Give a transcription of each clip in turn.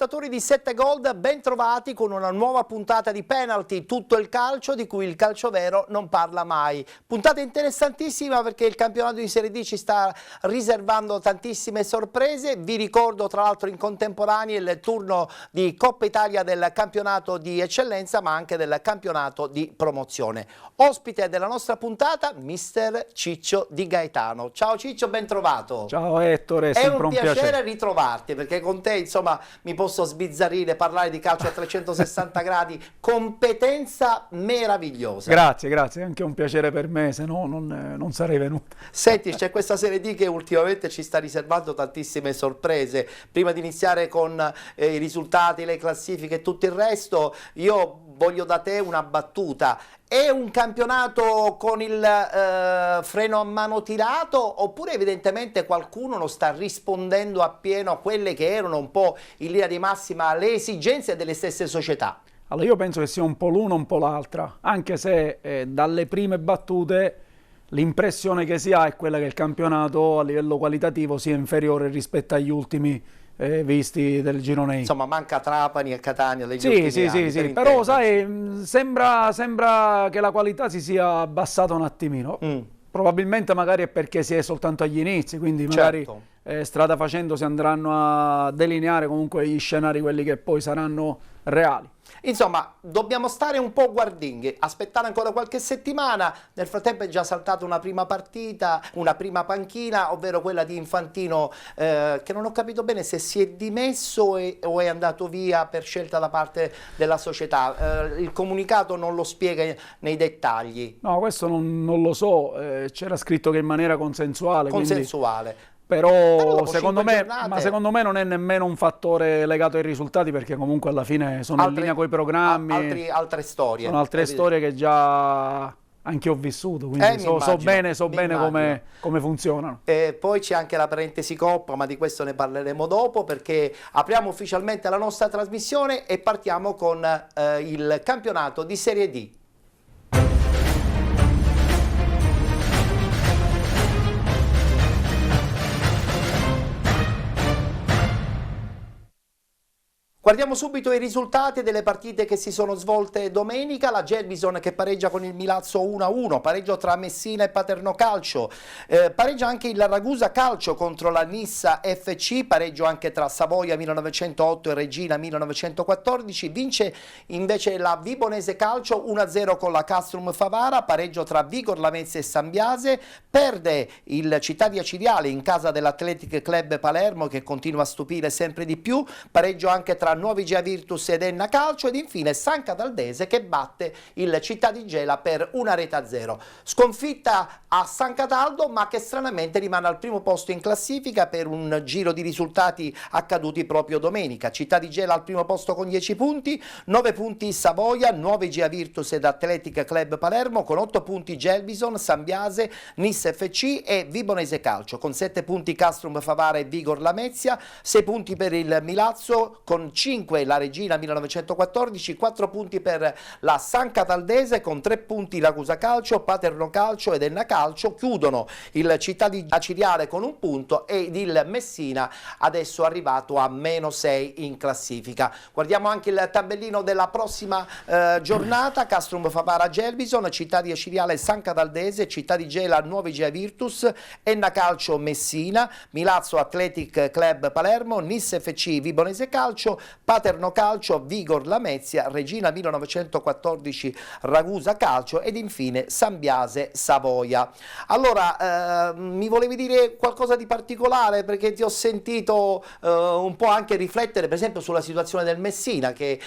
ascoltatori di 7 Gold, ben trovati con una nuova puntata di Penalty, tutto il calcio di cui il calcio vero non parla mai. Puntata interessantissima perché il campionato di Serie D ci sta riservando tantissime sorprese. Vi ricordo tra l'altro in contemporanea il turno di Coppa Italia del campionato di eccellenza ma anche del campionato di promozione. Ospite della nostra puntata, mister Ciccio Di Gaetano. Ciao Ciccio, ben trovato. Ciao Ettore, è sempre un piacere ritrovarti perché con te insomma mi posso sbizzarrire, parlare di calcio a 360 gradi, competenza meravigliosa. Grazie, grazie, è anche un piacere per me, se no non sarei venuto. Senti, c'è questa Serie D che ultimamente ci sta riservando tantissime sorprese. Prima di iniziare con i risultati, le classifiche e tutto il resto, io voglio da te una battuta. È un campionato con il freno a mano tirato oppure evidentemente qualcuno non sta rispondendo appieno a quelle che erano un po' in linea di massima le esigenze delle stesse società? Allora io penso che sia un po' l'una un po' l'altra, anche se dalle prime battute l'impressione che si ha è quella che il campionato a livello qualitativo sia inferiore rispetto agli ultimi visti del girone I. Insomma, manca Trapani e Catania degli ultimi anni, sì, però sai, sembra che la qualità si sia abbassata un attimino. Probabilmente magari è perché si è soltanto agli inizi, quindi magari strada facendo si andranno a delineare comunque gli scenari, quelli che poi saranno reali. Insomma, dobbiamo stare un po' guardinghi, aspettare ancora qualche settimana. Nel frattempo è già saltata una prima partita, una prima panchina, ovvero quella di Infantino, che non ho capito bene se si è dimesso o è andato via per scelta da parte della società. Il comunicato non lo spiega nei dettagli. No, questo non lo so, c'era scritto che in maniera consensuale. Consensuale. Però secondo me non è nemmeno un fattore legato ai risultati, perché comunque alla fine sono in linea con i programmi, altre storie. Sono altre storie che già anche ho vissuto, quindi so bene come funzionano. Poi c'è anche la parentesi Coppa, ma di questo ne parleremo dopo, perché apriamo ufficialmente la nostra trasmissione e partiamo con il campionato di Serie D. Guardiamo subito i risultati delle partite che si sono svolte domenica. La Gelbison che pareggia con il Milazzo 1-1, pareggio tra Messina e Paterno Calcio, pareggia anche il Ragusa Calcio contro la Nissa FC, pareggio anche tra Savoia 1908 e Regina 1914, vince invece la Vibonese Calcio 1-0 con la Castrum Favara, pareggio tra Vigor Lamezia e Sambiase, perde il Città di Acireale in casa dell'Athletic Club Palermo che continua a stupire sempre di più, pareggio anche tra Nuovi Gia Virtus ed Enna Calcio ed infine San Cataldese che batte il Città di Gela per 1-0. Sconfitta a San Cataldo ma che stranamente rimane al primo posto in classifica per un giro di risultati accaduti proprio domenica. Città di Gela al primo posto con 10 punti, 9 punti Savoia, 9 Gia Virtus ed Athletic Club Palermo, con 8 punti Gelbison, Sambiase, Nis FC e Vibonese Calcio, con 7 punti Castrum Favara e Vigor Lamezia, 6 punti per il Milazzo, con 5 la Regina 1914, 4 punti per la San Cataldese, con 3 punti Ragusa Calcio, Paterno Calcio ed Enna Calcio, chiudono il Città di Acireale con 1 punto ed il Messina adesso arrivato a -6 in classifica. Guardiamo anche il tabellino della prossima giornata: Castrum Favara Gelbison, Città di Acireale San Cataldese, Città di Gela Nuovi Gia Virtus, Enna Calcio Messina, Milazzo Athletic Club Palermo, Nis FC Vibonese Calcio, Paterno Calcio, Vigor Lamezia, Regina 1914 Ragusa Calcio ed infine Sambiase Savoia. Allora, mi volevi dire qualcosa di particolare, perché ti ho sentito un po' anche riflettere per esempio sulla situazione del Messina, che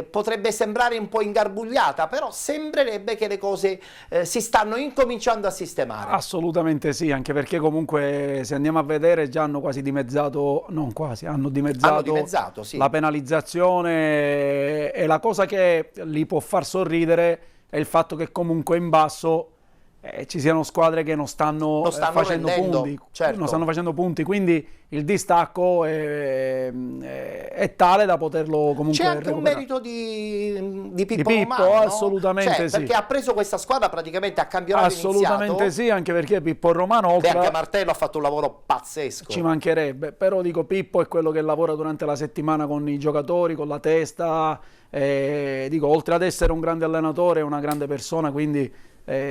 potrebbe sembrare un po' ingarbugliata, però sembrerebbe che le cose si stanno incominciando a sistemare. Assolutamente sì, anche perché comunque se andiamo a vedere già hanno quasi dimezzato, non quasi, hanno dimezzato sì, la penalizzazione, e la cosa che li può far sorridere è il fatto che comunque in basso ci siano squadre che non stanno facendo punti, certo. non stanno facendo punti, quindi il distacco è tale da poterlo comunque c'è anche recuperare. un merito di Pippo Romano, no? Assolutamente sì, perché ha preso questa squadra praticamente a campionato assolutamente iniziato. sì, anche perché Pippo Romano oltre anche Martello ha fatto un lavoro pazzesco, ci mancherebbe, però dico Pippo è quello che lavora durante la settimana con i giocatori, con la testa, dico oltre ad essere un grande allenatore è una grande persona, quindi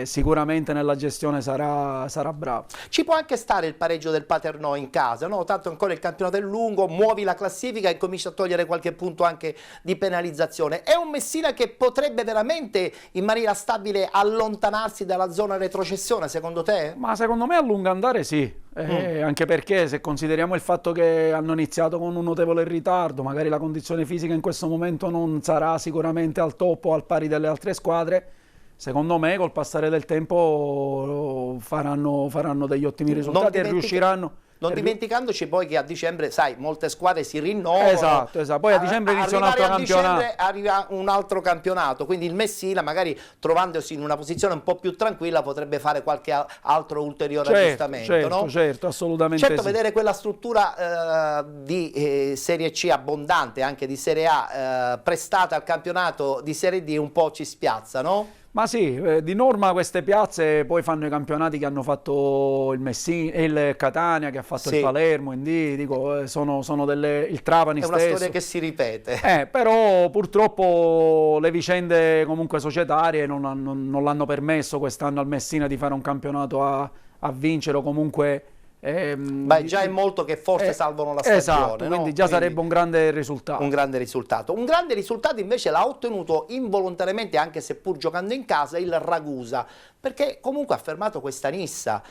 sicuramente nella gestione sarà bravo. Ci può anche stare il pareggio del Paternò in casa, no? Tanto ancora il campionato è lungo, muovi la classifica e cominci a togliere qualche punto anche di penalizzazione. È un Messina che potrebbe veramente in maniera stabile allontanarsi dalla zona retrocessione, secondo te? Ma secondo me a lungo andare sì, anche perché se consideriamo il fatto che hanno iniziato con un notevole ritardo, magari la condizione fisica in questo momento non sarà sicuramente al top o al pari delle altre squadre. Secondo me col passare del tempo faranno degli ottimi risultati e riusciranno. Non dimenticandoci poi che a dicembre, sai, molte squadre si rinnovano. Esatto. Poi a dicembre inizia un altro campionato. Dicembre arriva un altro campionato, quindi il Messina magari trovandosi in una posizione un po' più tranquilla potrebbe fare qualche altro ulteriore aggiustamento. No? Certo, assolutamente certo, sì. Vedere quella struttura di Serie C abbondante, anche di Serie A, prestata al campionato di Serie D un po' ci spiazza, no? Ma sì, di norma queste piazze poi fanno i campionati che hanno fatto il Messina, il Catania, che ha fatto il Palermo, dico, sono il Trapani stesso. È una storia che si ripete. Però purtroppo le vicende comunque societarie non l'hanno permesso quest'anno al Messina di fare un campionato a vincere o comunque... già è molto che forse salvano la stagione. Esatto, quindi già sarebbe un grande risultato. Un grande risultato. Un grande risultato invece l'ha ottenuto involontariamente, anche seppur giocando in casa, il Ragusa, perché comunque ha fermato questa Nissa,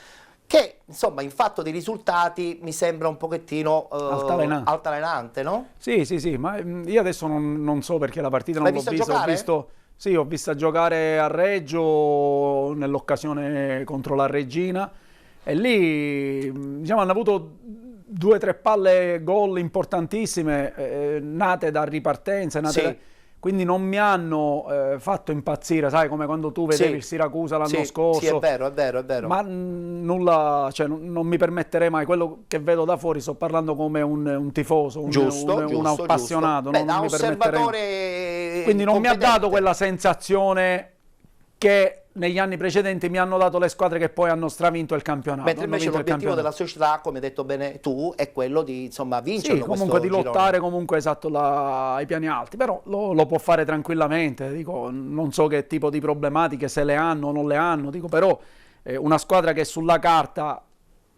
che insomma in fatto di risultati mi sembra un pochettino altalenante, no? Sì, ma io adesso non so perché la partita non l'ho vista. Ho visto giocare a Reggio nell'occasione contro la Regina. E lì diciamo, hanno avuto 2 o 3 palle gol importantissime, nate da ripartenza, quindi non mi hanno fatto impazzire, sai, come quando tu vedevi il Siracusa l'anno scorso. Sì, è vero. Ma nulla, cioè, non mi permetterei mai, quello che vedo da fuori, sto parlando come un tifoso, un appassionato. Beh, da osservatore. Quindi non mi ha dato quella sensazione che negli anni precedenti mi hanno dato le squadre che poi hanno stravinto il campionato. Mentre invece l'obiettivo della società, come hai detto bene tu, è quello di vincere. Sì, comunque di lottare comunque ai piani alti, però lo può fare tranquillamente. Dico, non so che tipo di problematiche, se le hanno o non le hanno, dico, però una squadra che sulla carta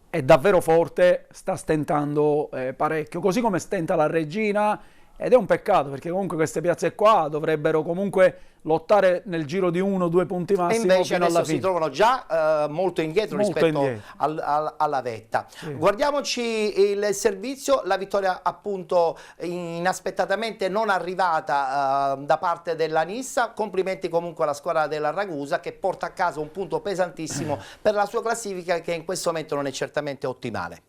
è davvero forte sta stentando parecchio, così come stenta la Regina. Ed è un peccato perché comunque queste piazze qua dovrebbero comunque lottare nel giro di 1 o 2 punti massimo e invece fino alla fine. Si trovano già molto indietro rispetto alla vetta. Sì. Guardiamoci il servizio, la vittoria appunto inaspettatamente non arrivata da parte della Nissa. Complimenti comunque alla squadra della Ragusa che porta a casa un punto pesantissimo per la sua classifica che in questo momento non è certamente ottimale.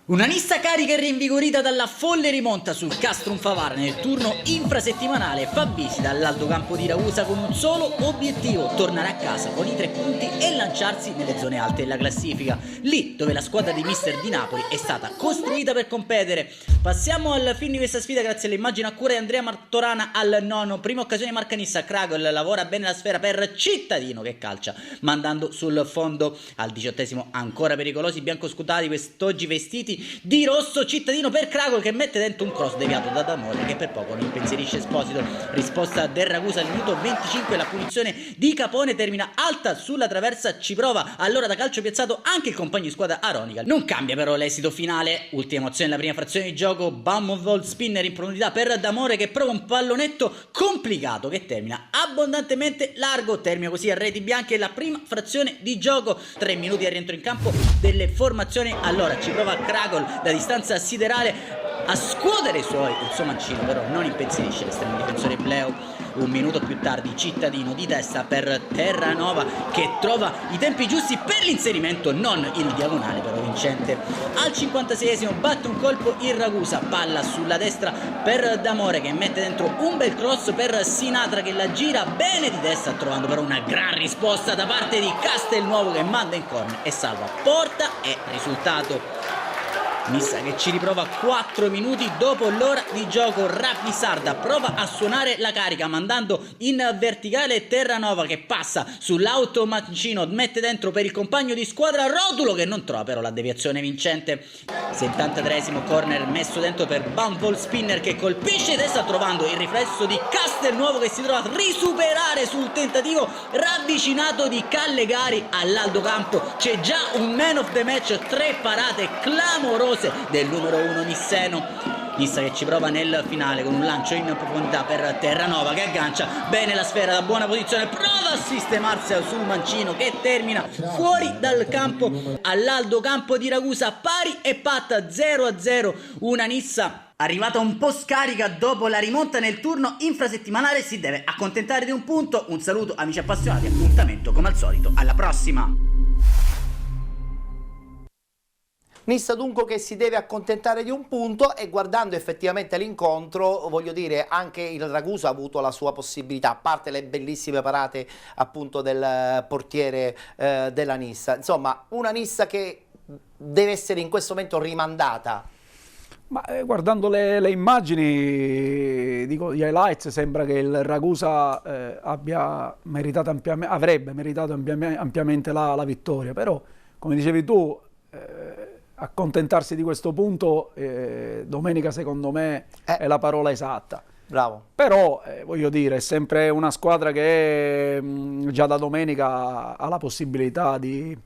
Una Nissa carica e rinvigorita dalla folle rimonta sul Castrum Favara nel turno infrasettimanale fa visita all'Aldo Campo di Ragusa con un solo obiettivo: tornare a casa con i 3 punti e lanciarsi nelle zone alte della classifica, lì dove la squadra di mister di Napoli è stata costruita per competere. Passiamo al fin di questa sfida grazie all'immagine a cura di Andrea Martorana al 9º, prima occasione marca Nissa. Kragel lavora bene la sfera per Cittadino che calcia mandando sul fondo. Al 18º ancora pericolosi i biancoscutati, quest'oggi vestiti di rosso. Cittadino per Kragel che mette dentro un cross deviato da D'Amore che per poco non impensierisce Esposito. Risposta del Ragusa al minuto 25, la punizione di Capone termina alta sulla traversa, ci prova allora da calcio piazzato anche il compagno di squadra Aronica. Non cambia però l'esito finale, ultima emozione nella prima frazione di gioco, Baumwold spinner in profondità per D'Amore che prova un pallonetto complicato che termina abbondantemente largo, termina così a reti bianche la prima frazione di gioco. 3 minuti al rientro in campo delle formazioni, allora ci prova Kragel da distanza siderale, a scuotere il suo mancino, però non impensierisce l'estremo difensore Bleo. Un minuto più tardi Cittadino di testa per Terranova, che trova i tempi giusti per l'inserimento, non il diagonale però vincente. Al 56esimo batte un colpo il Ragusa, palla sulla destra per D'Amore, che mette dentro un bel cross per Sinatra, che la gira bene di testa, trovando però una gran risposta da parte di Castelnuovo, che manda in corner e salva porta e risultato. Nissa che ci riprova 4 minuti dopo l'ora di gioco. Rapisarda prova a suonare la carica mandando in verticale Terranova, che passa sull'automancino, mette dentro per il compagno di squadra Rodulo, che non trova però la deviazione vincente. 73esimo corner messo dentro per Bumble Spinner, che colpisce testa trovando il riflesso di Castelnuovo, che si trova a risuperare sul tentativo ravvicinato di Callegari all'Aldo Campo. C'è già un man of the match, 3 parate clamorose del numero 1 nisseno. Nissa che ci prova nel finale con un lancio in profondità per Terranova, che aggancia bene la sfera da buona posizione, prova a sistemarsi sul mancino, che termina fuori dal campo all'Aldo Campo di Ragusa, pari e patta 0-0. Una Nissa arrivata un po' scarica dopo la rimonta nel turno infrasettimanale, si deve accontentare di un punto. Un saluto amici appassionati, appuntamento come al solito alla prossima. Nissa dunque che si deve accontentare di un punto, e guardando effettivamente l'incontro, voglio dire, anche il Ragusa ha avuto la sua possibilità, a parte le bellissime parate appunto del portiere della Nissa. Insomma, una Nissa che deve essere in questo momento rimandata. Ma guardando le immagini, dico, gli highlights, sembra che il Ragusa avrebbe meritato ampiamente la vittoria, però come dicevi tu, accontentarsi di questo punto domenica secondo me è la parola esatta. Bravo. Però voglio dire, è sempre una squadra che già da domenica ha la possibilità di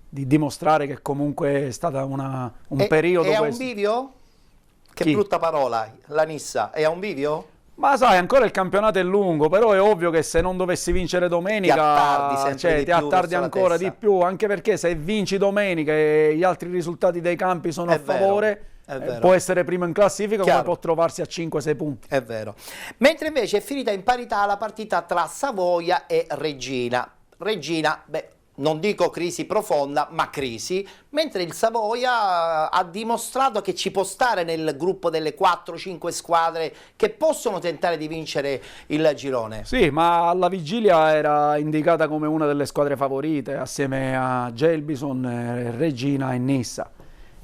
dimostrare che comunque è stata un periodo. È a un bivio? Che Chi? brutta parola, la Nissa, è a un bivio? Ma sai, ancora il campionato è lungo, però è ovvio che se non dovessi vincere domenica ti attardi ancora di più, anche perché se vinci domenica e gli altri risultati dei campi sono a favore, può essere primo in classifica, come può trovarsi a 5-6 punti. È vero. Mentre invece è finita in parità la partita tra Savoia e Reggina. Reggina, non dico crisi profonda, ma crisi, mentre il Savoia ha dimostrato che ci può stare nel gruppo delle 4-5 squadre che possono tentare di vincere il girone. Sì, ma alla vigilia era indicata come una delle squadre favorite, assieme a Gelbison, Reggina e Nissa.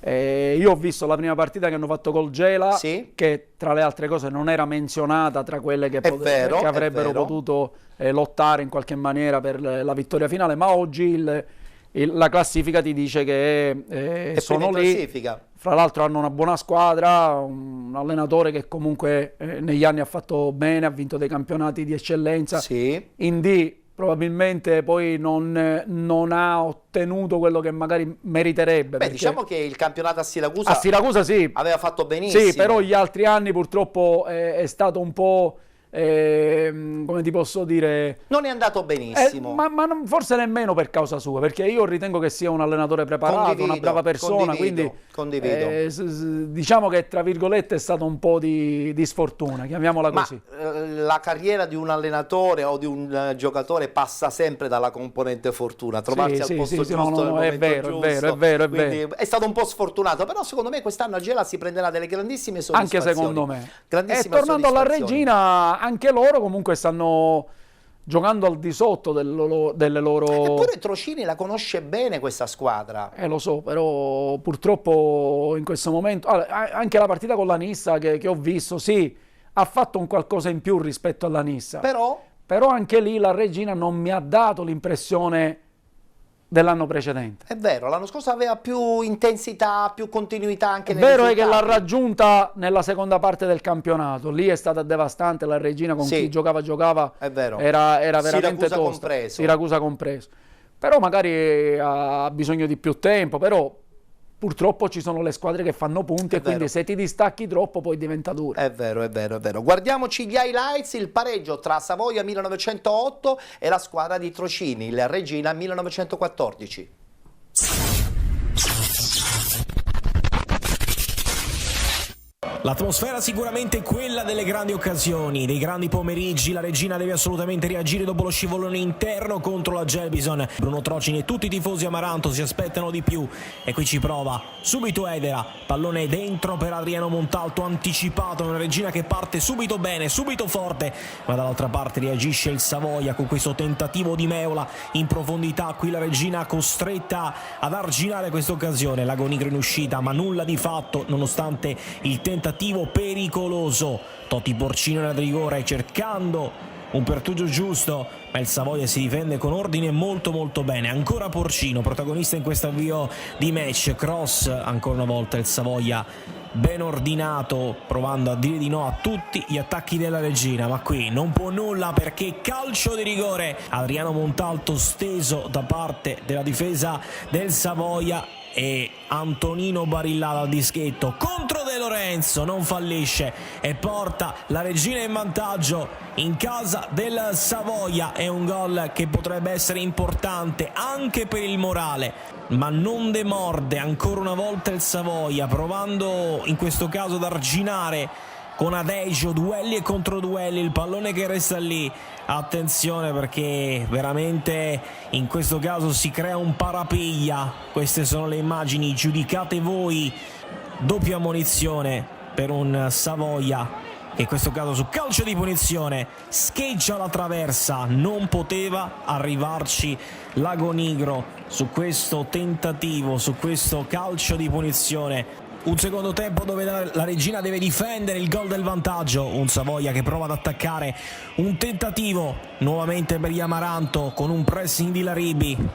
Io ho visto la prima partita che hanno fatto col Gela, che tra le altre cose non era menzionata tra quelle che avrebbero potuto lottare in qualche maniera per la vittoria finale, ma oggi la classifica ti dice che sono lì. Fra l'altro hanno una buona squadra, un allenatore che comunque negli anni ha fatto bene, ha vinto dei campionati di eccellenza. In D probabilmente poi non ha ottenuto quello che magari meriterebbe. Diciamo che il campionato a Siracusa sì, aveva fatto benissimo. Sì, però gli altri anni purtroppo è stato un po', come ti posso dire, non è andato benissimo, ma forse nemmeno per causa sua, perché io ritengo che sia un allenatore preparato, una brava persona, quindi diciamo che tra virgolette è stato un po' di sfortuna, chiamiamola così. La carriera di un allenatore o di un giocatore passa sempre dalla componente fortuna, trovarsi al posto giusto nel momento giusto. È vero. È stato un po' sfortunato, però secondo me quest'anno a Gela si prenderà delle grandissime soddisfazioni. Anche secondo me. E tornando alla Reggina, anche loro comunque stanno giocando al di sotto delle loro... Eppure Trocini la conosce bene questa squadra. Lo so, però purtroppo in questo momento... anche la partita con la Nissa che ho visto, sì, ha fatto un qualcosa in più rispetto alla Nissa. Però anche lì la Reggina non mi ha dato l'impressione dell'anno precedente. È vero, l'anno scorso aveva più intensità, più continuità anche nei risultati. È vero che l'ha raggiunta nella seconda parte del campionato, lì è stata devastante la Reggina, con chi giocava, è vero. Era veramente tosta, Siracusa compreso. Però magari ha bisogno di più tempo, però purtroppo ci sono le squadre che fanno punti e quindi se ti distacchi troppo poi diventa duro. È vero. Guardiamoci gli highlights: il pareggio tra Savoia 1908 e la squadra di Trocini, il Reggina 1914. L'atmosfera sicuramente è quella delle grandi occasioni, dei grandi pomeriggi. La Regina deve assolutamente reagire dopo lo scivolone interno contro la Gelbison. Bruno Trocini e tutti i tifosi Amaranto si aspettano di più e qui ci prova subito Edera, pallone dentro per Adriano Montalto, anticipato, una Regina che parte subito bene, subito forte, ma dall'altra parte reagisce il Savoia con questo tentativo di Meola in profondità. Qui la Regina costretta ad arginare questa occasione, Lago Nigro in uscita ma nulla di fatto nonostante il tentativo pericoloso. Totti Porcino nel rigore cercando un pertugio giusto, ma il Savoia si difende con ordine molto bene. Ancora Porcino, protagonista in questo avvio di match. Cross, ancora una volta il Savoia ben ordinato, provando a dire di no a tutti gli attacchi della Regina, ma qui non può nulla perché calcio di rigore. Adriano Montalto steso da parte della difesa del Savoia e Antonino Barilla dal dischetto contro De Lorenzo, non fallisce e porta la Regina in vantaggio in casa del Savoia. È un gol che potrebbe essere importante anche per il morale, ma non demorde ancora una volta il Savoia, provando in questo caso ad arginare con Adejo, duelli e controduelli, il pallone che resta lì. Attenzione perché veramente in questo caso si crea un parapiglia. Queste sono le immagini, giudicate voi. Doppia ammonizione per un Savoia che in questo caso su calcio di punizione scheggia la traversa. Non poteva arrivarci Lago Nigro su questo tentativo, su questo calcio di punizione. Un secondo tempo dove la Regina deve difendere il gol del vantaggio. Un Savoia che prova ad attaccare, un tentativo nuovamente per gli Amaranto con un pressing di Laribi.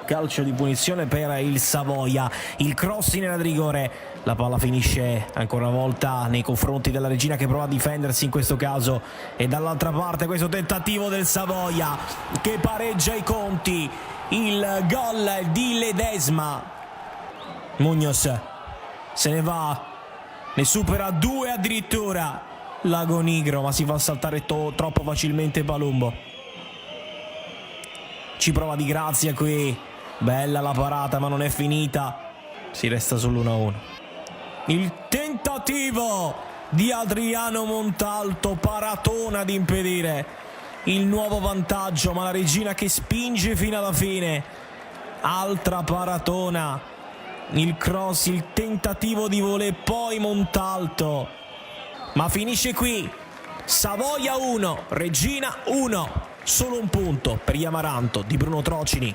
Calcio di punizione per il Savoia, il cross in area di rigore. La palla finisce ancora una volta nei confronti della Regina che prova a difendersi in questo caso. E dall'altra parte questo tentativo del Savoia che pareggia i conti. Il gol di Ledesma. Munoz se ne va, ne supera 2 addirittura Lago Nigro, ma si fa saltare troppo facilmente Palumbo. Ci prova Di Grazia qui, bella la parata ma non è finita, si resta sull'1-1. Il tentativo di Adriano Montalto, paratona ad impedire il nuovo vantaggio, ma la Regina che spinge fino alla fine. Altra paratona, il cross, il tentativo di volée, poi Montalto, ma finisce qui. Savoia 1, Regina 1, solo un punto per gli Amaranto di Bruno Trocini.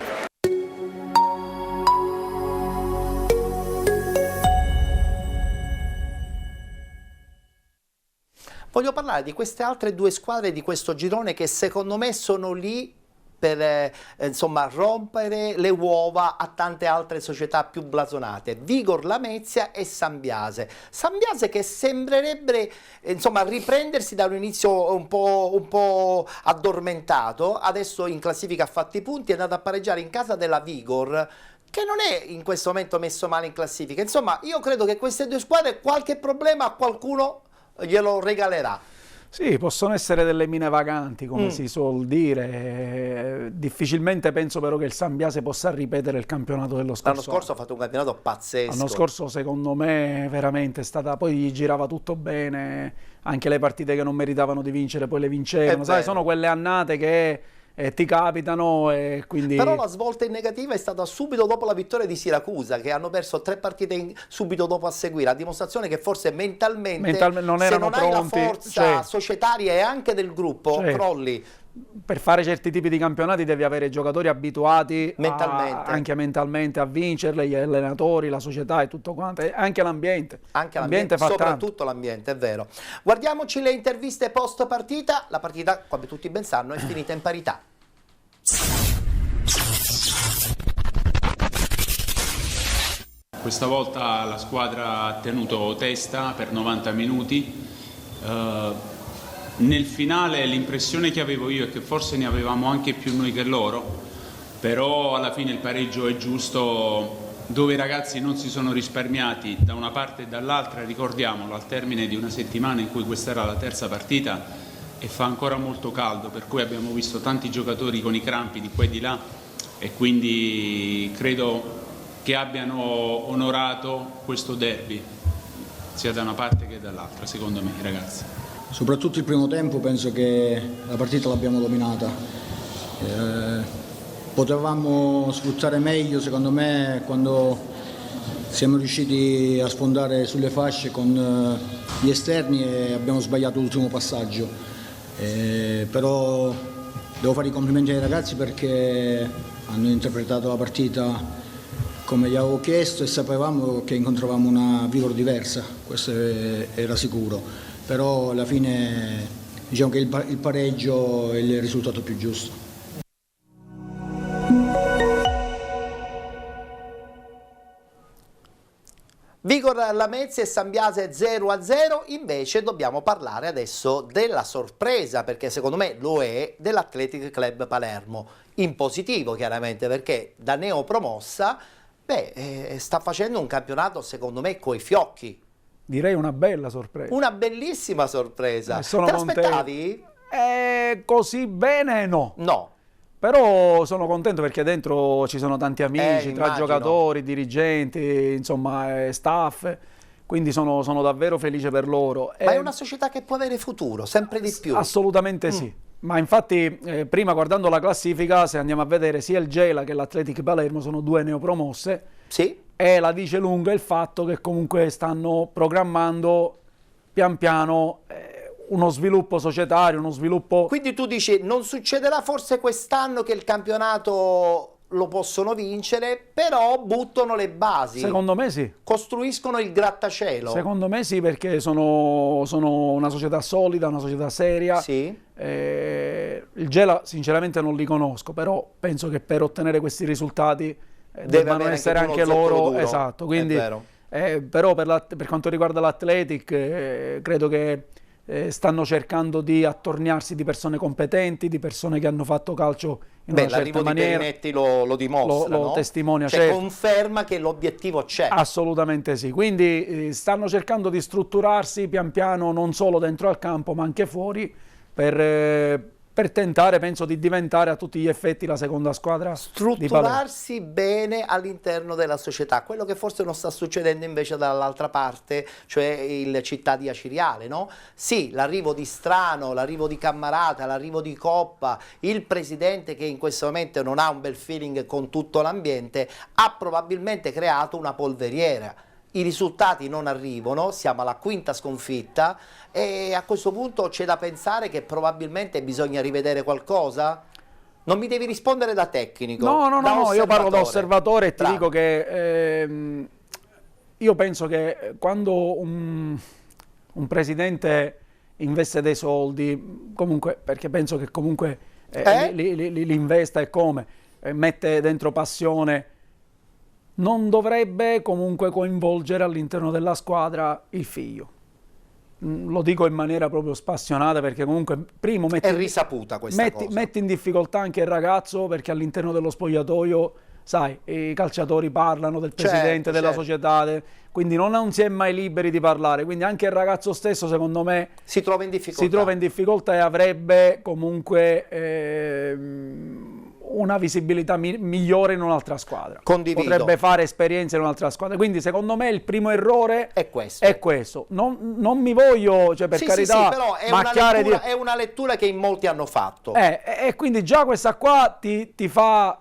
Voglio parlare di queste altre due squadre di questo girone che secondo me sono lì per insomma rompere le uova a tante altre società più blasonate: Vigor Lamezia e Sambiase. Sambiase che sembrerebbe insomma riprendersi da un inizio un po' addormentato, adesso in classifica ha fatto i punti, è andato a pareggiare in casa della Vigor, che non è in questo momento messo male in classifica. Insomma, io credo che queste due squadre qualche problema a qualcuno glielo regalerà. Sì, possono essere delle mine vaganti, come si suol dire. Difficilmente penso però che il Sambiase possa ripetere il campionato dello scorso. L'anno scorso ha fatto un campionato pazzesco. L'anno scorso secondo me veramente è stata, poi gli girava tutto bene, anche le partite che non meritavano di vincere poi le vincevano. Sai, sono quelle annate che ti capitano e quindi... Però la svolta in negativa è stata subito dopo la vittoria di Siracusa, che hanno perso 3 partite subito dopo a seguire, a dimostrazione che forse mentalmente non erano se non pronti, hai la forza societaria e anche del gruppo, crolli. Per fare certi tipi di campionati devi avere giocatori abituati anche mentalmente a vincerle, gli allenatori, la società e tutto quanto, e anche l'ambiente. Soprattutto l'ambiente, è vero. Guardiamoci le interviste post partita. La partita, come tutti ben sanno, è finita in parità. Questa volta la squadra ha tenuto testa per 90 minuti. Nel finale l'impressione che avevo io è che forse ne avevamo anche più noi che loro, però alla fine il pareggio è giusto, dove i ragazzi non si sono risparmiati da una parte e dall'altra. Ricordiamolo, al termine di una settimana in cui questa era la terza partita e fa ancora molto caldo, per cui abbiamo visto tanti giocatori con i crampi di qua e di là, e quindi credo che abbiano onorato questo derby. sia da una parte che dall'altra, secondo me, ragazzi. Soprattutto il primo tempo penso che la partita l'abbiamo dominata. Potevamo sfruttare meglio, secondo me, quando siamo riusciti a sfondare sulle fasce con gli esterni e abbiamo sbagliato l'ultimo passaggio. Però devo fare i complimenti ai ragazzi perché hanno interpretato la partita come gli avevo chiesto e sapevamo che incontravamo una Vigor diversa, questo era sicuro. Però alla fine diciamo che il pareggio è il risultato più giusto. Vigor Lamezia e Sambiase 0-0, invece dobbiamo parlare adesso della sorpresa, perché secondo me lo è, dell'Athletic Club Palermo, in positivo chiaramente, perché da neopromossa sta facendo un campionato secondo me coi fiocchi. Direi una bella sorpresa. Una bellissima sorpresa. Te Sono l'aspettavi? Così bene no. No. Però sono contento perché dentro ci sono tanti amici, tra immagino. giocatori, dirigenti, insomma, staff, quindi sono davvero felice per loro. Ma è una società che può avere futuro, sempre di più. Assolutamente sì. Ma infatti prima guardando la classifica, se andiamo a vedere sia il Gela che l'Athletic Palermo sono due neopromosse. Sì. E la dice lunga il fatto che comunque stanno programmando pian piano uno sviluppo societario, uno sviluppo... Quindi tu dici, non succederà forse quest'anno che il campionato lo possono vincere, però buttano le basi. Secondo me sì. Costruiscono il grattacielo. Secondo me sì, perché sono una società solida, una società seria. Sì. Il Gela sinceramente non li conosco, però penso che per ottenere questi risultati debbano essere anche loro. Duro. Esatto, quindi, però per quanto riguarda l'Athletic, credo che stanno cercando di attorniarsi di persone competenti, di persone che hanno fatto calcio in una certa maniera. Marinetti lo dimostra, lo no? testimonia, cioè certo. Conferma che l'obiettivo c'è. Assolutamente sì, quindi stanno cercando di strutturarsi pian piano non solo dentro al campo ma anche fuori per tentare, penso, di diventare a tutti gli effetti la seconda squadra di Palermo. Strutturarsi bene all'interno della società, quello che forse non sta succedendo invece dall'altra parte, cioè il Città di Aciriale, no? Sì, l'arrivo di Strano, l'arrivo di Cammarata, l'arrivo di Coppa, il presidente che in questo momento non ha un bel feeling con tutto l'ambiente, ha probabilmente creato una polveriera. I risultati non arrivano, siamo alla quinta sconfitta e a questo punto c'è da pensare che probabilmente bisogna rivedere qualcosa? Non mi devi rispondere da tecnico. No, io parlo da osservatore e ti dico che io penso che quando un presidente investe dei soldi, comunque, perché penso che comunque li investa e come, mette dentro passione, non dovrebbe comunque coinvolgere all'interno della squadra il figlio. Lo dico in maniera proprio spassionata perché comunque primo è risaputa questa cosa. Metti in difficoltà anche il ragazzo perché all'interno dello spogliatoio, sai, i calciatori parlano del presidente, della società, quindi non si è mai liberi di parlare, quindi anche il ragazzo stesso secondo me si trova in difficoltà e avrebbe comunque una visibilità migliore in un'altra squadra. Condivido. Potrebbe fare esperienze in un'altra squadra. Quindi secondo me il primo errore è questo. Non mi voglio, cioè per carità, però è una lettura che in molti hanno fatto. E quindi già questa qua ti fa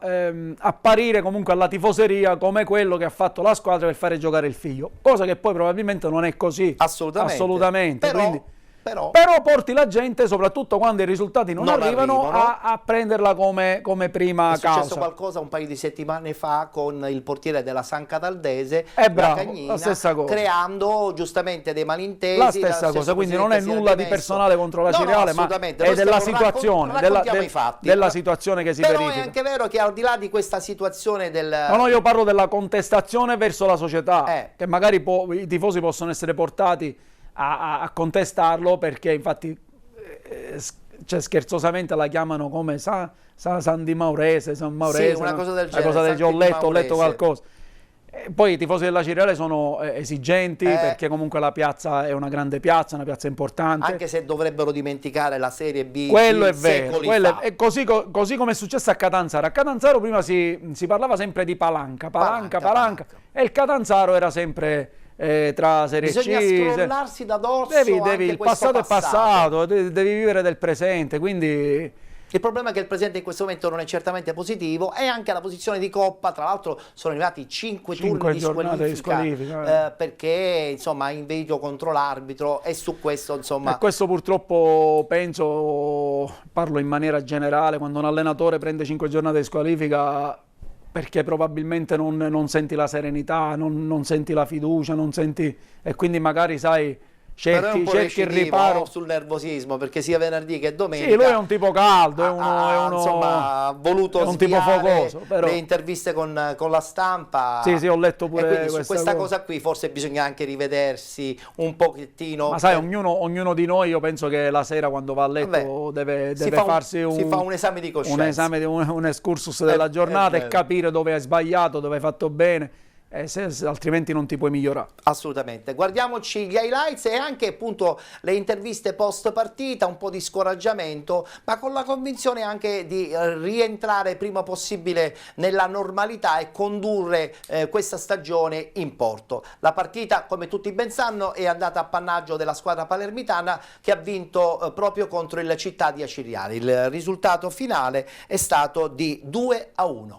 apparire comunque alla tifoseria come quello che ha fatto la squadra per fare giocare il figlio. Cosa che poi probabilmente non è così. Assolutamente. Però porti la gente, soprattutto quando i risultati non arrivano. A prenderla come prima causa. È successo qualcosa un paio di settimane fa con il portiere della San Cataldese, la stessa cosa. creando giustamente dei malintesi. La stessa cosa, quindi non è nulla di personale contro la Ciriale, ma è della situazione, della situazione che si verifica. Però è anche vero che al di là di questa situazione io parlo della contestazione verso la società, che magari i tifosi possono essere portati a contestarlo perché infatti scherzosamente la chiamano come San Di Maurese, San Maurese, una cosa del genere. Ho letto qualcosa. Poi i tifosi della Ciriale sono esigenti perché comunque la piazza è una grande piazza, una piazza importante. Anche se dovrebbero dimenticare la Serie B. Quello è vero. È così come è successo a Catanzaro. A Catanzaro prima si parlava sempre di palanca. E il Catanzaro era sempre tra Serie Bisogna C. scrollarsi da dosso Il passato è passato, devi vivere del presente, quindi... Il problema è che il presente in questo momento non è certamente positivo, e anche la posizione di Coppa, tra l'altro sono arrivati 5 turni di squalifica, perché insomma ha inveito contro l'arbitro, e su questo insomma... E questo purtroppo penso, parlo in maniera generale, quando un allenatore prende 5 giornate di squalifica, perché probabilmente non senti la serenità, non senti la fiducia, e quindi magari sai... cerchi il riparo sul nervosismo, perché sia venerdì che domenica. Sì, lui è un tipo caldo, ha voluto un tipo focoso, però... le interviste con la stampa. Sì, ho letto pure su questa cosa qui forse bisogna anche rivedersi un pochettino. Ma sai, ognuno di noi, io penso che la sera quando va a letto deve farsi un esame di coscienza, un excursus della giornata, e capire dove hai sbagliato, dove hai fatto bene. Altrimenti non ti puoi migliorare. Assolutamente. Guardiamoci gli highlights e anche appunto le interviste post partita, un po' di scoraggiamento, ma con la convinzione anche di rientrare prima possibile nella normalità e condurre questa stagione in porto. La partita, come tutti ben sanno, è andata a pannaggio della squadra palermitana, che ha vinto proprio contro il Città di Aciriali. Il risultato finale è stato di 2-1.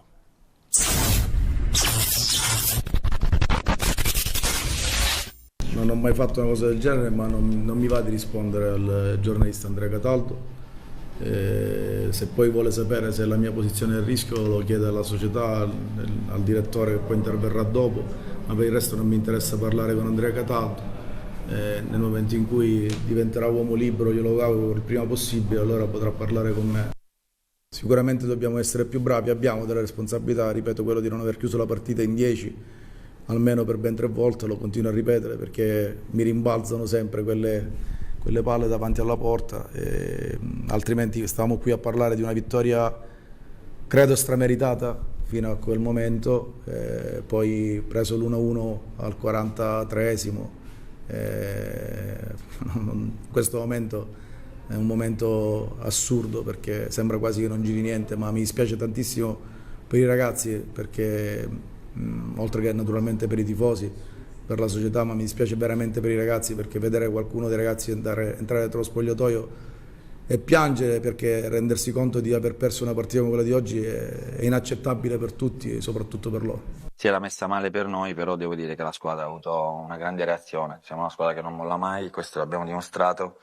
Non ho mai fatto una cosa del genere, ma non mi va di rispondere al giornalista Andrea Cataldo. Se poi vuole sapere se la mia posizione è a rischio, lo chiede alla società, al direttore che poi interverrà dopo, ma per il resto non mi interessa parlare con Andrea Cataldo. Nel momento in cui diventerà uomo libero, io lo auguro il prima possibile, allora potrà parlare con me. Sicuramente dobbiamo essere più bravi, abbiamo delle responsabilità, ripeto, quello di non aver chiuso la partita in 10 almeno per ben 3 volte, lo continuo a ripetere perché mi rimbalzano sempre quelle palle davanti alla porta, altrimenti stavamo qui a parlare di una vittoria credo strameritata fino a quel momento, poi preso l'1-1 al 43esimo, in questo momento è un momento assurdo perché sembra quasi che non giri niente, ma mi dispiace tantissimo per i ragazzi, perché oltre che naturalmente per i tifosi, per la società, ma mi dispiace veramente per i ragazzi, perché vedere qualcuno dei ragazzi entrare dentro lo spogliatoio e piangere perché rendersi conto di aver perso una partita come quella di oggi è inaccettabile per tutti e soprattutto per loro. Si era messa male per noi, però devo dire che la squadra ha avuto una grande reazione, siamo una squadra che non molla mai, questo l'abbiamo dimostrato.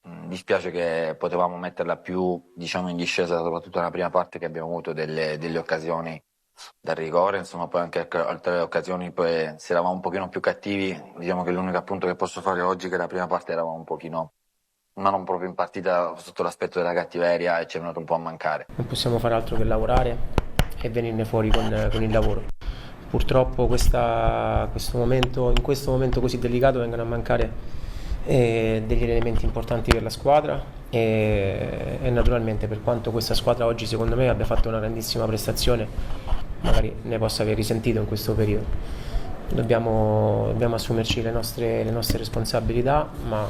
Mi dispiace che potevamo metterla più, diciamo, in discesa, soprattutto nella prima parte, che abbiamo avuto delle occasioni dal rigore, insomma, poi anche altre occasioni poi se eravamo un pochino più cattivi. Diciamo che l'unico appunto che posso fare oggi è che la prima parte eravamo un pochino, ma non proprio in partita sotto l'aspetto della cattiveria, e ci è venuto un po' a mancare. Non possiamo fare altro che lavorare e venirne fuori con il lavoro. Purtroppo in questo momento così delicato vengono a mancare degli elementi importanti per la squadra e naturalmente, per quanto questa squadra oggi secondo me abbia fatto una grandissima prestazione, magari ne possa aver risentito in questo periodo, dobbiamo assumerci le nostre responsabilità, ma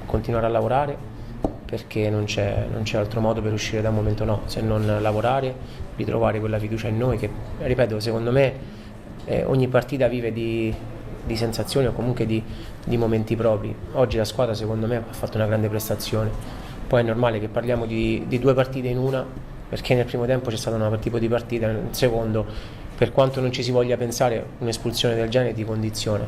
continuare a lavorare, perché non c'è altro modo per uscire da un momento se non lavorare, ritrovare quella fiducia in noi che, ripeto, secondo me ogni partita vive di sensazioni o comunque di momenti propri. Oggi la squadra secondo me ha fatto una grande prestazione, poi è normale che parliamo di 2 partite in una, perché nel primo tempo c'è stata una tipo di partita, nel secondo, per quanto non ci si voglia pensare, un'espulsione del genere ti condiziona,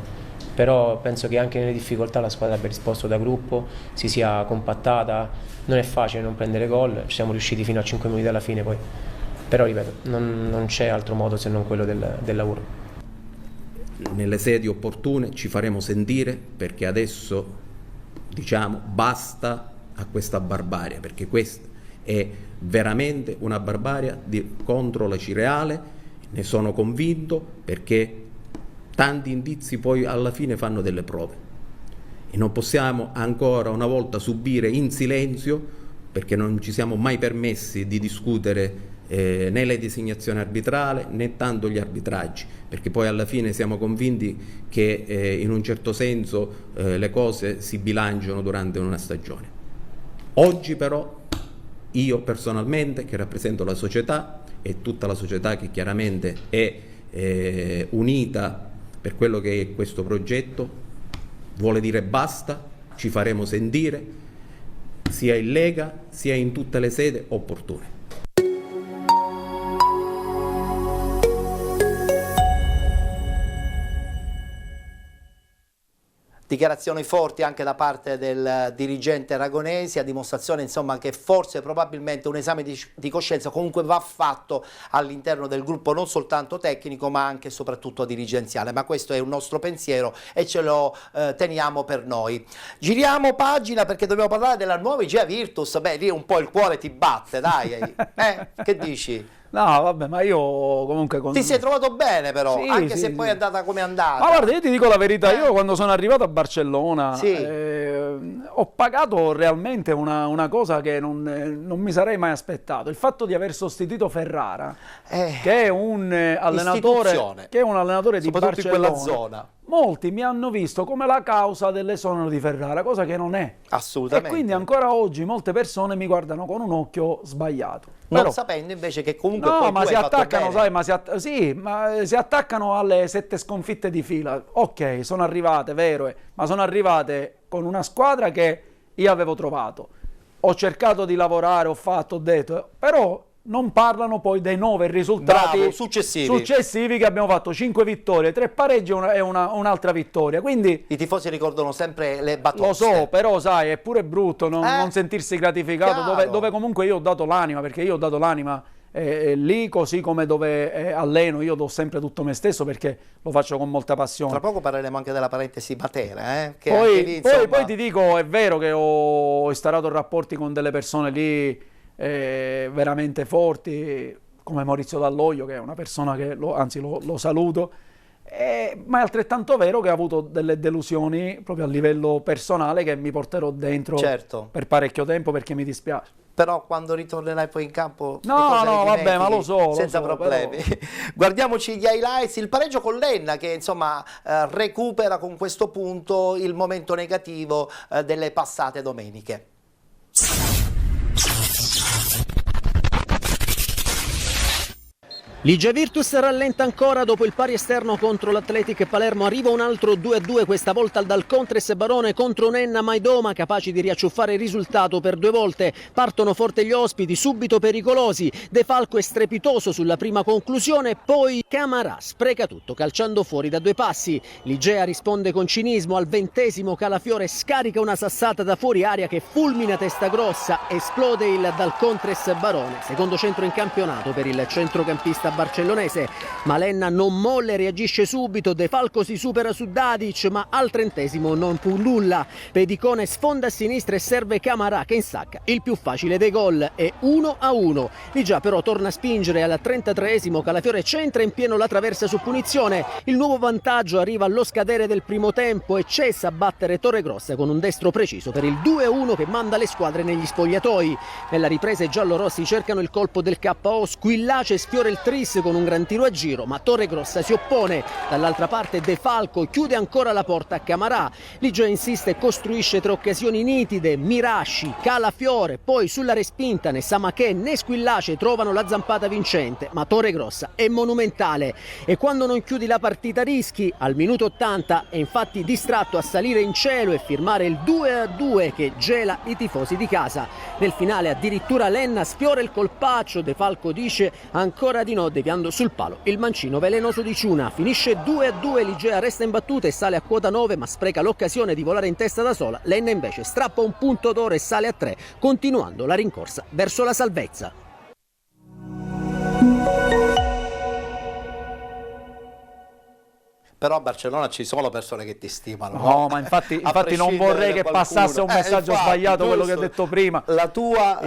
però penso che anche nelle difficoltà la squadra abbia risposto da gruppo, si sia compattata. Non è facile non prendere gol, ci siamo riusciti fino a 5 minuti alla fine poi, però ripeto, non c'è altro modo se non quello del lavoro. Nelle sedi opportune ci faremo sentire, perché adesso, diciamo, basta a questa barbarie, perché questa è veramente una barbarie contro la Cireale, ne sono convinto, perché tanti indizi poi alla fine fanno delle prove e non possiamo ancora una volta subire in silenzio, perché non ci siamo mai permessi di discutere né le designazioni arbitrali né tanto gli arbitraggi, perché poi alla fine siamo convinti che in un certo senso le cose si bilanciano durante una stagione. Oggi però io personalmente, che rappresento la società e tutta la società che chiaramente è unita per quello che è questo progetto, vuole dire basta, ci faremo sentire sia in Lega sia in tutte le sedi opportune. Dichiarazioni forti anche da parte del dirigente Aragonesi, a dimostrazione insomma che forse probabilmente un esame di coscienza comunque va fatto all'interno del gruppo, non soltanto tecnico ma anche e soprattutto dirigenziale, ma questo è un nostro pensiero e ce lo teniamo per noi. Giriamo pagina perché dobbiamo parlare della nuova Igea Virtus. Beh, lì un po' il cuore ti batte, dai, che dici? No, vabbè, ma io comunque... Ti sei trovato bene però, sì, anche sì, se sì. poi è andata come è andata. Ma guarda, io ti dico la verità, io quando sono arrivato a Barcellona ho pagato realmente una cosa che non mi sarei mai aspettato. Il fatto di aver sostituito Ferrara, che è un allenatore di Barcellona. In quella zona. Molti mi hanno visto come la causa dell'esonero di Ferrara, cosa che non è. Assolutamente. E quindi ancora oggi molte persone mi guardano con un occhio sbagliato. Non Però, sapendo invece che comunque no, poi ma tu si hai fatto attaccano, bene. sai, ma si attaccano alle 7 sconfitte di fila. Ok, sono arrivate, vero, ma sono arrivate con una squadra che io avevo trovato. Ho cercato di lavorare, ho detto, però non parlano poi dei 9 risultati successivi che abbiamo fatto: 5 vittorie, 3 pareggi e un'altra vittoria. Quindi i tifosi ricordano sempre le batoste. Lo so, però sai, è pure brutto non sentirsi gratificato dove comunque io ho dato l'anima, perché io ho dato l'anima lì, così come dove alleno, io do sempre tutto me stesso perché lo faccio con molta passione. Tra poco parleremo anche della parentesi Matera, che poi, anche lì, insomma... poi ti dico, è vero che ho instaurato rapporti con delle persone lì veramente forti, come Maurizio Dall'Oglio, che è una persona che lo saluto, ma è altrettanto vero che ho avuto delle delusioni proprio a livello personale che mi porterò dentro per parecchio tempo, perché mi dispiace. Però quando ritornerai poi in campo vabbè, ma lo so, senza problemi. Però... Guardiamoci gli highlights. Il pareggio con l'Enna che insomma recupera con questo punto il momento negativo delle passate domeniche. L'Igea Virtus rallenta ancora dopo il pari esterno contro l'Atletic Palermo. Arriva un altro 2-2, questa volta dal Contres Barone contro Nenna Maidoma, capaci di riacciuffare il risultato per 2 volte. Partono forte gli ospiti, subito pericolosi. De Falco è strepitoso sulla prima conclusione, poi Camarà spreca tutto calciando fuori da 2 passi. L'Igea risponde con cinismo. Al 20° Calafiore scarica una sassata da fuori aria che fulmina testa grossa. Esplode il dal Contres Barone, secondo centro in campionato per il centrocampista barcellonese. Ma l'Enna non molle, reagisce subito. De Falco si supera su Dadic, ma al 30° non fu nulla. Pedicone sfonda a sinistra e serve Camarà che insacca il più facile dei gol. È 1-1. L'Igea però torna a spingere. Al 33° Calafiore centra in pieno la traversa su punizione. Il nuovo vantaggio arriva allo scadere del primo tempo e cessa a battere Torregrossa con un destro preciso per il 2-1 che manda le squadre negli spogliatoi. Nella ripresa i giallorossi cercano il colpo del KO. Squillace sfiora il tris con un gran tiro a giro, ma Torregrossa si oppone. Dall'altra parte De Falco chiude ancora la porta a Camarà. L'Igea insiste e costruisce 3 occasioni nitide. Mirasci, Calafiore, poi sulla respinta né Samachè né Squillace trovano la zampata vincente, ma Torregrossa è monumentale e quando non chiudi la partita rischi. Al minuto 80 è infatti distratto a salire in cielo e firmare il 2-2 che gela i tifosi di casa. Nel finale addirittura l'Enna sfiora il colpaccio. De Falco dice ancora di no, deviando sul palo il mancino velenoso di Ciuna. Finisce 2-2, l'Igea resta imbattuta e sale a quota 9, ma spreca l'occasione di volare in testa da sola. L'Enna invece strappa un punto d'oro e sale a 3, continuando la rincorsa verso la salvezza. Però a Barcellona ci sono persone che ti stimano. No, ma infatti non vorrei che passasse un messaggio sbagliato, quello che ho detto prima. La tua...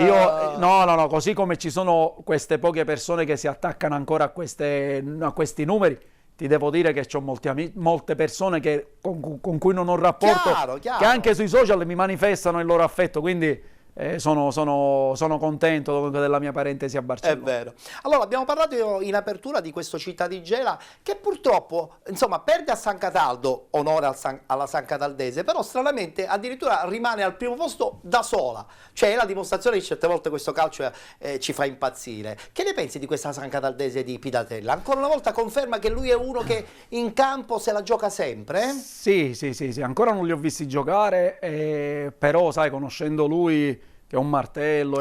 No, così come ci sono queste poche persone che si attaccano ancora a questi numeri, ti devo dire che ho molte persone con cui non ho rapporto, chiaro. che anche sui social mi manifestano il loro affetto, quindi sono contento della mia parentesi a Barcellona. È vero. Allora, abbiamo parlato in apertura di questo Città di Gela che purtroppo, insomma, perde a San Cataldo, onore alla San Cataldese, però stranamente addirittura rimane al primo posto da sola. Cioè è la dimostrazione che certe volte questo calcio ci fa impazzire. Che ne pensi di questa San Cataldese di Pidatella? Ancora una volta conferma che lui è uno che in campo se la gioca sempre? Sì, ancora non li ho visti giocare, però sai, conoscendo lui, che è un martello,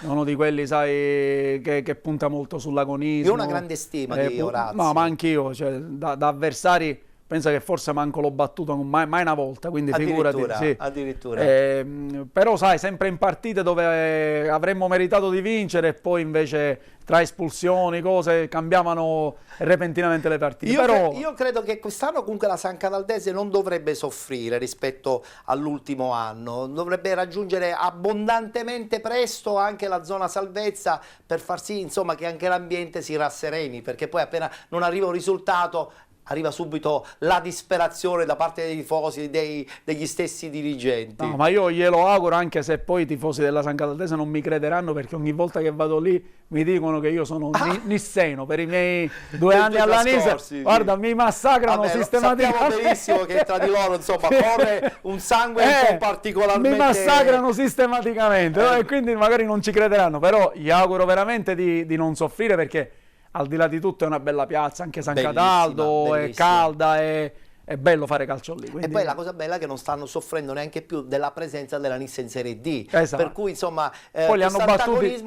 uno di quelli sai, che punta molto sull'agonismo. Io ho una grande stima di Orazio. Ma anch'io, cioè, da avversari, pensa che forse manco l'ho battuto mai una volta, quindi figurati. Sì. Addirittura. Però sai, sempre in partite dove avremmo meritato di vincere e poi invece tra espulsioni, cose, cambiavano repentinamente le partite. Io credo che quest'anno comunque la San Cataldese non dovrebbe soffrire rispetto all'ultimo anno, dovrebbe raggiungere abbondantemente presto anche la zona salvezza per far sì, insomma, che anche l'ambiente si rassereni, perché poi appena non arriva un risultato arriva subito la disperazione da parte dei tifosi, degli stessi dirigenti. No, ma io glielo auguro, anche se poi i tifosi della San Cataldese non mi crederanno, perché ogni volta che vado lì mi dicono che io sono nisseno per i miei 2 anni alla Nisa. Guarda, mi massacrano sistematicamente. Sappiamo benissimo che tra di loro, insomma, corre un sangue un po' particolarmente... Mi massacrano sistematicamente, e quindi magari non ci crederanno, però gli auguro veramente di non soffrire, perché al di là di tutto è una bella piazza, anche San Cataldo, è calda, è bello fare calcio lì. Quindi... E poi la cosa bella è che non stanno soffrendo neanche più della presenza della Nissa in Serie D, per cui insomma poi li hanno battuti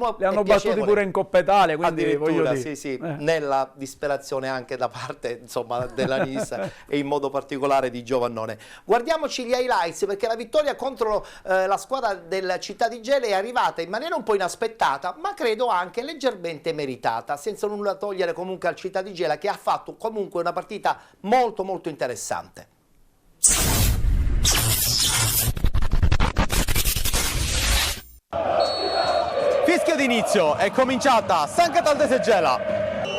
pure in Coppa Italia, quindi voglio dire. Sì, nella disperazione anche da parte, insomma, della Nissa e in modo particolare di Giovannone. Guardiamoci gli highlights, perché la vittoria contro la squadra del Città di Gela è arrivata in maniera un po' inaspettata, ma credo anche leggermente meritata, senza nulla togliere comunque al Città di Gela, che ha fatto comunque una partita molto molto interessante. Fischio d'inizio, è cominciata San Cataldese Gela.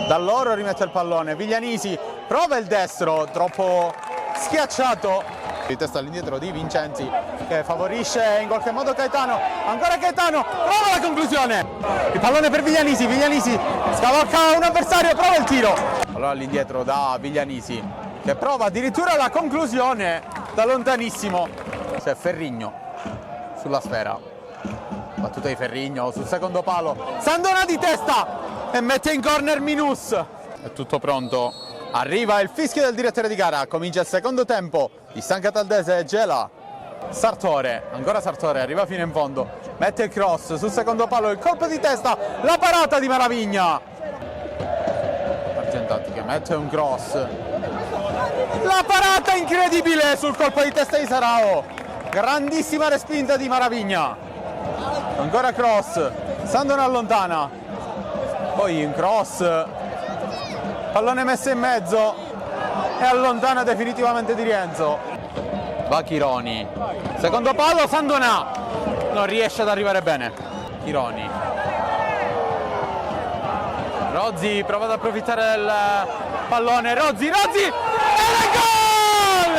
Da loro rimette il pallone, Viglianisi prova il destro, troppo schiacciato. Di testa all'indietro di Vincenzi, che favorisce in qualche modo Caetano. Ancora Caetano, prova la conclusione. Il pallone per Viglianisi, Viglianisi scavalca un avversario, prova il tiro. Allora all'indietro da Viglianisi, che prova addirittura la conclusione da lontanissimo. C'è Ferrigno sulla sfera, battuta di Ferrigno sul secondo palo, Sandona di testa e mette in corner Minus. È tutto pronto, arriva il fischio del direttore di gara, comincia il secondo tempo di San Cataldese Gela. Sartore, ancora Sartore, arriva fino in fondo, mette il cross sul secondo palo, il colpo di testa, la parata di Maravigna. Argentati che mette un cross, la parata incredibile sul colpo di testa di Sarao, grandissima respinta di Maravigna. Ancora cross, Sandona allontana, poi un cross, pallone messo in mezzo e allontana definitivamente Di Rienzo. Va Chironi, secondo palo, Sandona non riesce ad arrivare bene. Chironi, Rozzi prova ad approfittare del pallone, Rozzi, e gol!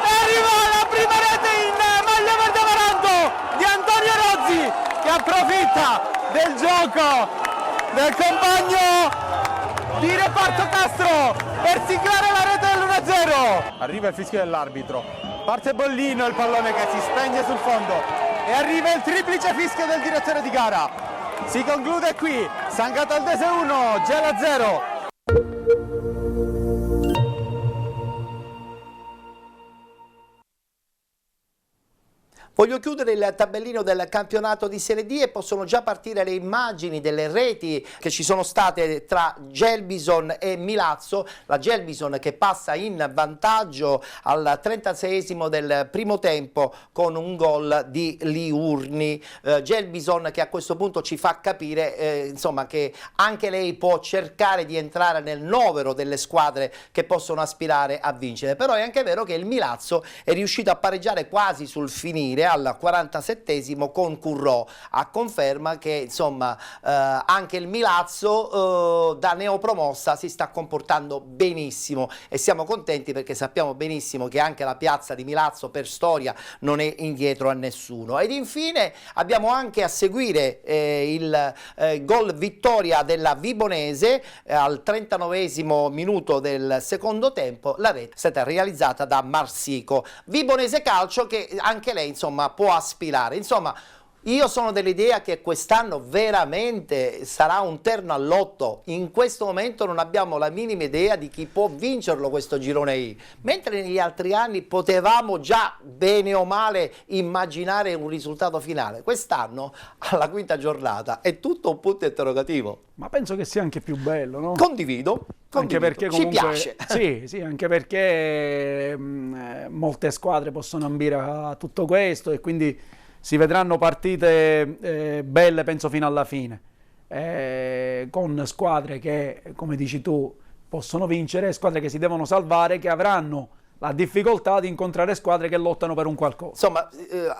Arriva la prima rete in maglia verde amaranto di Antonio Rozzi, che approfitta del gioco del compagno di reparto Castro per siglare la rete dell'1-0. Arriva il fischio dell'arbitro, parte Bollino, il pallone che si spegne sul fondo e arriva il triplice fischio del direttore di gara. Si conclude qui, San Cataldese 1, Gela 0. Voglio chiudere il tabellino del campionato di Serie D e possono già partire le immagini delle reti che ci sono state tra Gelbison e Milazzo. La Gelbison che passa in vantaggio al 36esimo del primo tempo con un gol di Liurni. Gelbison che a questo punto ci fa capire insomma, che anche lei può cercare di entrare nel novero delle squadre che possono aspirare a vincere. Però è anche vero che il Milazzo è riuscito a pareggiare quasi sul finire, al 47esimo con Currò, a conferma che insomma anche il Milazzo da neopromossa si sta comportando benissimo e siamo contenti perché sappiamo benissimo che anche la piazza di Milazzo per storia non è indietro a nessuno. Ed infine abbiamo anche a seguire il gol vittoria della Vibonese al 39esimo minuto del secondo tempo. La rete è stata realizzata da Marsico. Vibonese Calcio che anche lei insomma può aspirare, insomma. Io sono dell'idea che quest'anno veramente sarà un terno al lotto. In questo momento non abbiamo la minima idea di chi può vincerlo questo girone I, mentre negli altri anni potevamo già bene o male immaginare un risultato finale. Quest'anno alla quinta giornata è tutto un punto interrogativo. Ma penso che sia anche più bello, no? Condivido. Anche perché comunque, ci piace. Sì, anche perché molte squadre possono ambire a tutto questo e quindi si vedranno partite belle, penso, fino alla fine, con squadre che, come dici tu, possono vincere, squadre che si devono salvare, che avranno la difficoltà di incontrare squadre che lottano per un qualcosa. Insomma,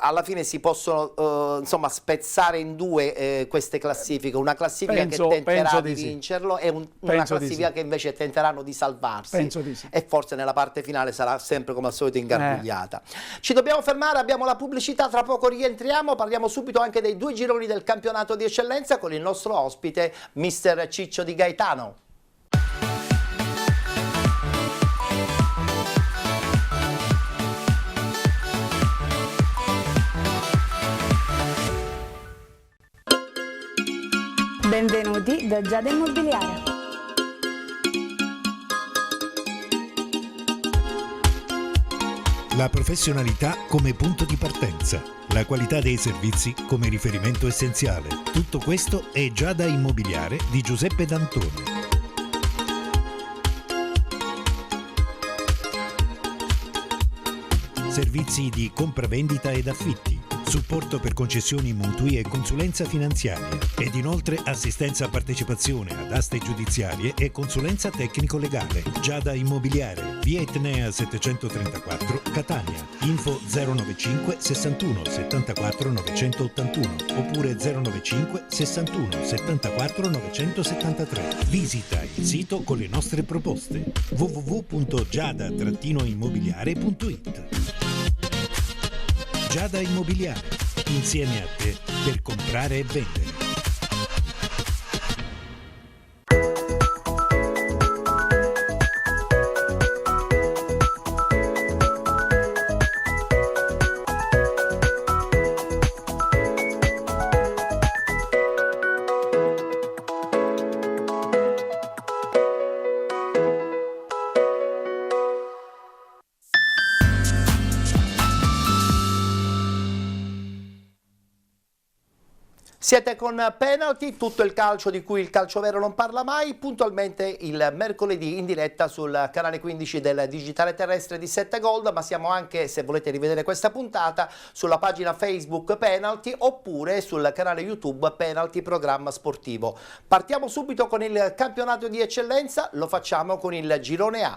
alla fine si possono insomma, spezzare in due queste classifiche, una classifica che tenterà di vincerlo e una classifica che invece tenteranno di salvarsi. Penso di sì. E forse nella parte finale sarà sempre come al solito ingarbugliata. Ci dobbiamo fermare, abbiamo la pubblicità, tra poco rientriamo, parliamo subito anche dei 2 gironi del campionato di eccellenza con il nostro ospite, mister Ciccio Di Gaetano. Benvenuti da Giada Immobiliare. La professionalità come punto di partenza, la qualità dei servizi come riferimento essenziale. Tutto questo è Giada Immobiliare di Giuseppe D'Antoni. Servizi di compravendita ed affitti, supporto per concessioni mutui e consulenza finanziaria ed inoltre assistenza a partecipazione ad aste giudiziarie e consulenza tecnico-legale. Giada Immobiliare, via Etnea 734, Catania. Info 095 61 74 981 oppure 095 61 74 973. Visita il sito con le nostre proposte www.giada-immobiliare.it. Giada Immobiliare, insieme a te per comprare e vendere. Siete con Penalty, tutto il calcio di cui il calcio vero non parla mai, puntualmente il mercoledì in diretta sul canale 15 del digitale terrestre di 7 Gold, ma siamo anche, se volete rivedere questa puntata, sulla pagina Facebook Penalty oppure sul canale YouTube Penalty Programma Sportivo. Partiamo subito con il campionato di eccellenza, lo facciamo con il girone A.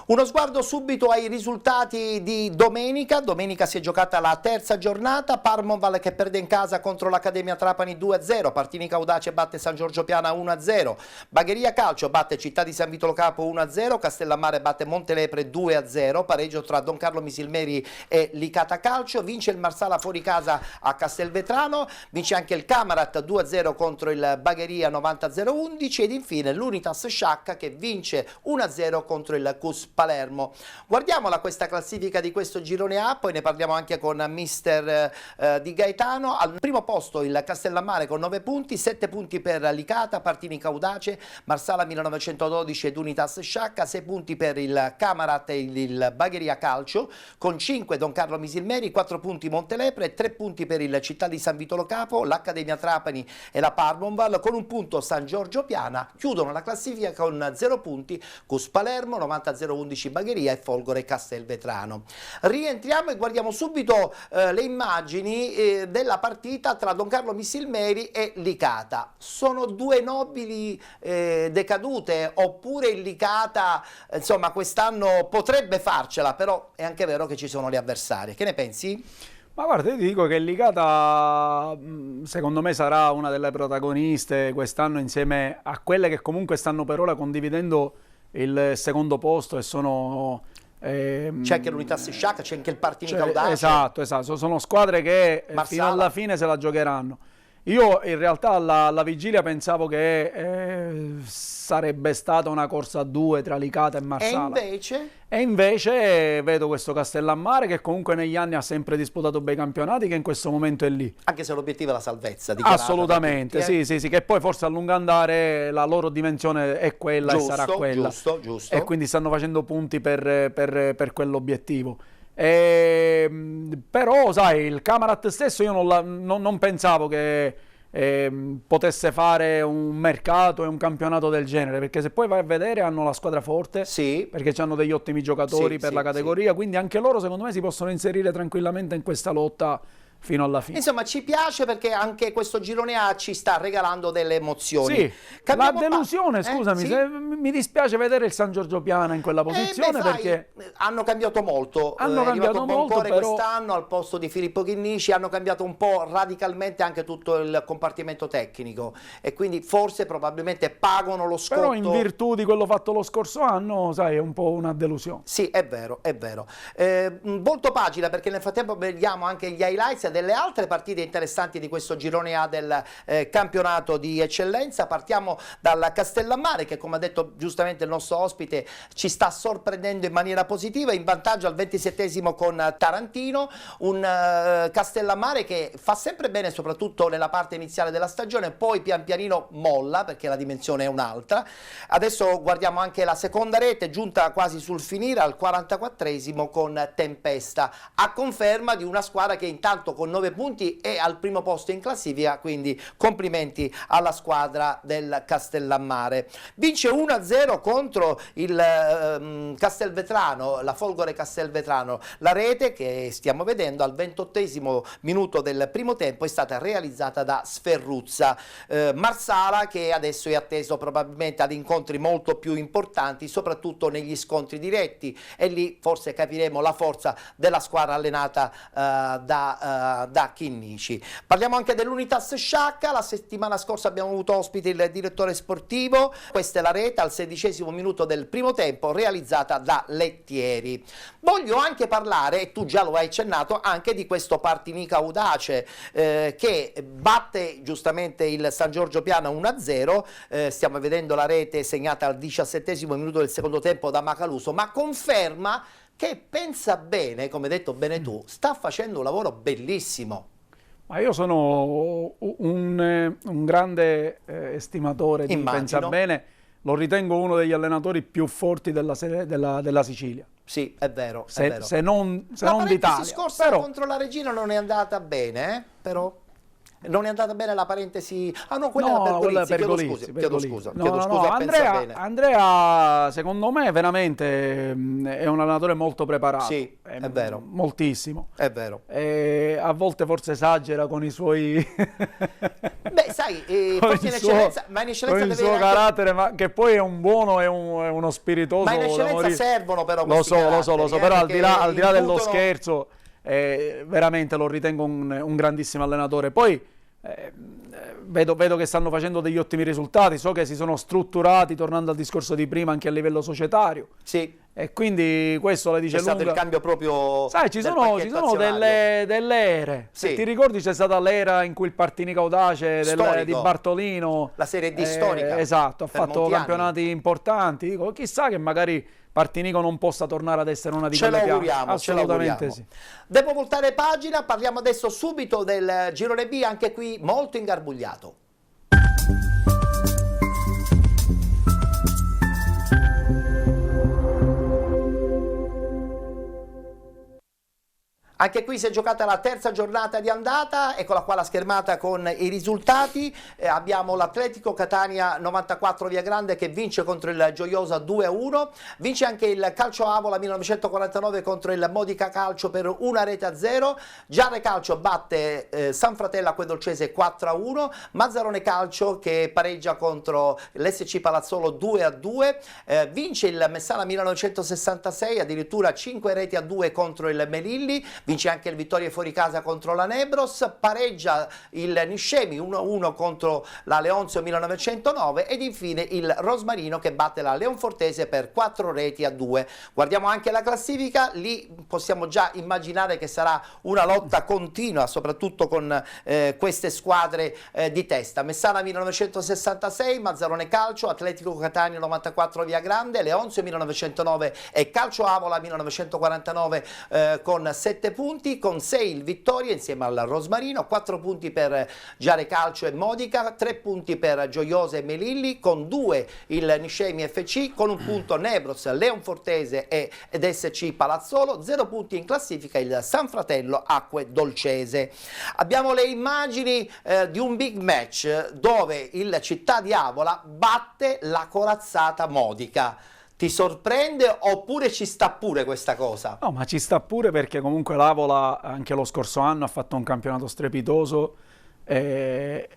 Uno sguardo subito ai risultati di domenica. Domenica si è giocata la terza giornata, Parmonval che perde in casa contro l'Accademia Trapani 2-0, Partinico Audace batte San Giorgio Piana 1-0, Bagheria Calcio batte Città di San Vitolo Capo 1-0, Castellammare batte Montelepre 2-0, pareggio tra Don Carlo Misilmeri e Licata Calcio, vince il Marsala fuori casa a Castelvetrano, vince anche il Camarat 2-0 contro il Bagheria 90-0-11 ed infine l'Unitas Sciacca che vince 1-0 contro il Cus Palermo. Guardiamola questa classifica di questo girone A, poi ne parliamo anche con mister Di Gaetano. Al primo posto il Castellammare con 9 punti, 7 punti per Licata, Partinico Audace, Marsala 1912 ed Unitas Sciacca, 6 punti per il Camarat e il Bagheria Calcio, con 5 Don Carlo Misilmeri, 4 punti Montelepre, 3 punti per il Città di San Vitolo Capo, l'Accademia Trapani e la Parmonval, con un punto San Giorgio Piana. Chiudono la classifica con 0 punti Cus Palermo 90-0-11 11 Bagheria e Folgore Castelvetrano. Rientriamo e guardiamo subito le immagini della partita tra Don Carlo Missilmeri e Licata. Sono due nobili decadute, oppure il Licata insomma quest'anno potrebbe farcela, però è anche vero che ci sono le avversarie. Che ne pensi? Ma guarda, ti dico che il Licata secondo me sarà una delle protagoniste quest'anno, insieme a quelle che comunque stanno per ora condividendo il secondo posto e sono... c'è anche l'Unità Sciacca, c'è anche il Partinico Audace. Esatto, sono squadre che fino alla fine se la giocheranno. Io in realtà alla vigilia pensavo che sarebbe stata una corsa a due tra Licata e Marsala. E invece vedo questo Castellammare che comunque negli anni ha sempre disputato bei campionati, che in questo momento è lì. Anche se l'obiettivo è la salvezza. Assolutamente, sì, che poi forse a lungo andare la loro dimensione è quella, giusto, e sarà quella. Giusto. E quindi stanno facendo punti per quell'obiettivo. Però sai, il Camarat stesso io non pensavo che potesse fare un mercato e un campionato del genere, perché se poi vai a vedere hanno la squadra forte, perché hanno degli ottimi giocatori per la categoria, quindi anche loro secondo me si possono inserire tranquillamente in questa lotta fino alla fine. Insomma, ci piace perché anche questo girone A ci sta regalando delle emozioni. Sì, la delusione, scusami, mi dispiace vedere il San Giorgio Piana in quella posizione, perché hanno cambiato molto. Hanno cambiato molto, però quest'anno al posto di Filippo Chinnici hanno cambiato un po' radicalmente anche tutto il compartimento tecnico, e quindi forse probabilmente pagano lo scotto. Però in virtù di quello fatto lo scorso anno, sai, è un po' una delusione. Sì, è vero. Volto pagina, perché nel frattempo vediamo anche gli highlights delle altre partite interessanti di questo girone A del campionato di eccellenza. Partiamo dal Castellammare, che come ha detto giustamente il nostro ospite ci sta sorprendendo in maniera positiva, in vantaggio al 27esimo con Tarantino, un Castellammare che fa sempre bene soprattutto nella parte iniziale della stagione, poi pian pianino molla perché la dimensione è un'altra. Adesso guardiamo anche la seconda rete, giunta quasi sul finire al 44esimo con Tempesta, a conferma di una squadra che intanto con 9 punti è al primo posto in classifica, quindi complimenti alla squadra del Castellammare. Vince 1-0 contro il Castelvetrano, la Folgore Castelvetrano. La rete che stiamo vedendo al 28esimo minuto del primo tempo è stata realizzata da Sferruzza. Marsala, che adesso è atteso probabilmente ad incontri molto più importanti, soprattutto negli scontri diretti, e lì forse capiremo la forza della squadra allenata da Chinnici. Parliamo anche dell'Unitas Sciacca. La settimana scorsa abbiamo avuto ospite il direttore sportivo. Questa è la rete al 16esimo minuto del primo tempo, realizzata da Lettieri. Voglio anche parlare, e tu già lo hai accennato, anche di questo Partinico Audace che batte giustamente il San Giorgio Piana 1-0. Stiamo vedendo la rete segnata al 17esimo minuto del secondo tempo da Macaluso, ma conferma che pensa bene, come hai detto bene tu, sta facendo un lavoro bellissimo. Ma io sono un grande estimatore di Pensa Bene, lo ritengo uno degli allenatori più forti della Sicilia. Sì, è vero. Se non d'Italia. La scorsa contro la Regina non è andata bene, però... Non è andata bene la parentesi. Ah no, quella era per Golizzi. Chiedo scusa. Andrea, secondo me, veramente è un allenatore molto preparato. Sì, è vero. Moltissimo. È vero. A volte forse esagera con i suoi... Beh, sai, forse in eccellenza, ma in eccellenza deve avere carattere, ma che poi è un buono, è uno spiritoso. Ma in eccellenza servono però lo so, però al di là dello scherzo, veramente lo ritengo un grandissimo allenatore. Poi vedo che stanno facendo degli ottimi risultati, so che si sono strutturati, tornando al discorso di prima, anche a livello societario. Sì. E quindi questo le dice lunga. C'è stato il cambio proprio. Sai, ci sono delle ere. Sì. Se ti ricordi, c'è stata l'era in cui il Partinico Audace di Bartolino, la Serie D storica. Esatto, ha fatto campionati importanti. Dico, chissà che magari Partinico non possa tornare ad essere una di quelle piazze. Assolutamente sì. Devo voltare pagina, parliamo adesso subito del girone B, anche qui molto ingarbugliato. Anche qui si è giocata la terza giornata di andata, eccola qua la schermata con i risultati. Abbiamo l'Atletico Catania 94 Via Grande che vince contro il Gioiosa 2-1, vince anche il Calcio Avola 1949 contro il Modica Calcio per 1-0, Giarre Calcio batte San Fratello Acquedolcese 4-1, Mazzarone Calcio che pareggia contro l'SC Palazzolo 2-2, vince il Messana 1966 addirittura 5-2 contro il Melilli, vince anche il Vittoria fuori casa contro la Nebros, pareggia il Niscemi 1-1 contro la Leonzio 1909 ed infine il Rosmarino che batte la Leonfortese per 4-2. Guardiamo anche la classifica, lì possiamo già immaginare che sarà una lotta continua, soprattutto con queste squadre di testa. Messana 1966, Mazzarone Calcio, Atletico Catania 94 Via Grande, Leonzio 1909 e Calcio Avola 1949 con 7 punti, con 6 il Vittoria insieme al Rosmarino, 4 punti per Giare Calcio e Modica, 3 punti per Gioiosa e Melilli, con 2 il Niscemi FC, con 1 punto Nebros, Leonfortese ed SC Palazzolo, 0 punti in classifica il San Fratello Acquedolcese. Abbiamo le immagini di un big match dove il Città di Avola batte la corazzata Modica. Ti sorprende oppure ci sta pure questa cosa? No, ma ci sta pure perché comunque l'Avola anche lo scorso anno ha fatto un campionato strepitoso e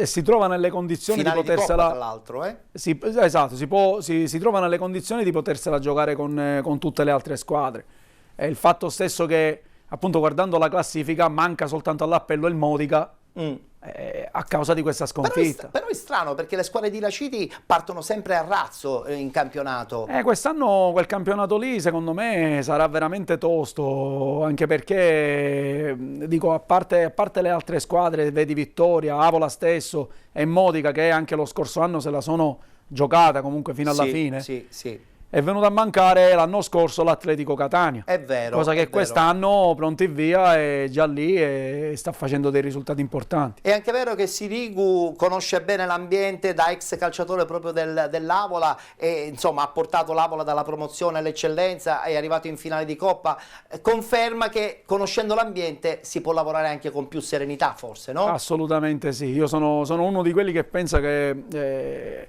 si trova nelle condizioni finale di potersela... tra l'altro, Esatto, si trova nelle condizioni di potersela giocare con tutte le altre squadre. E il fatto stesso che, appunto, guardando la classifica, manca soltanto all'appello il Modica, a causa di questa sconfitta. Però è strano perché le squadre di Raciti partono sempre a razzo in campionato. Quest'anno quel campionato lì secondo me sarà veramente tosto, anche perché dico, a parte le altre squadre, vedi Vittoria, Avola stesso e Modica che anche lo scorso anno se la sono giocata comunque fino alla fine. Sì. È venuto a mancare l'anno scorso l'Atletico Catania. È vero. Cosa che quest'anno pronti via è già lì e sta facendo dei risultati importanti. È anche vero che Sirigu conosce bene l'ambiente da ex calciatore proprio dell'Avola e insomma ha portato l'Avola dalla promozione all'eccellenza, è arrivato in finale di Coppa. Conferma che conoscendo l'ambiente si può lavorare anche con più serenità forse, no? Assolutamente sì. Io sono uno di quelli che pensa che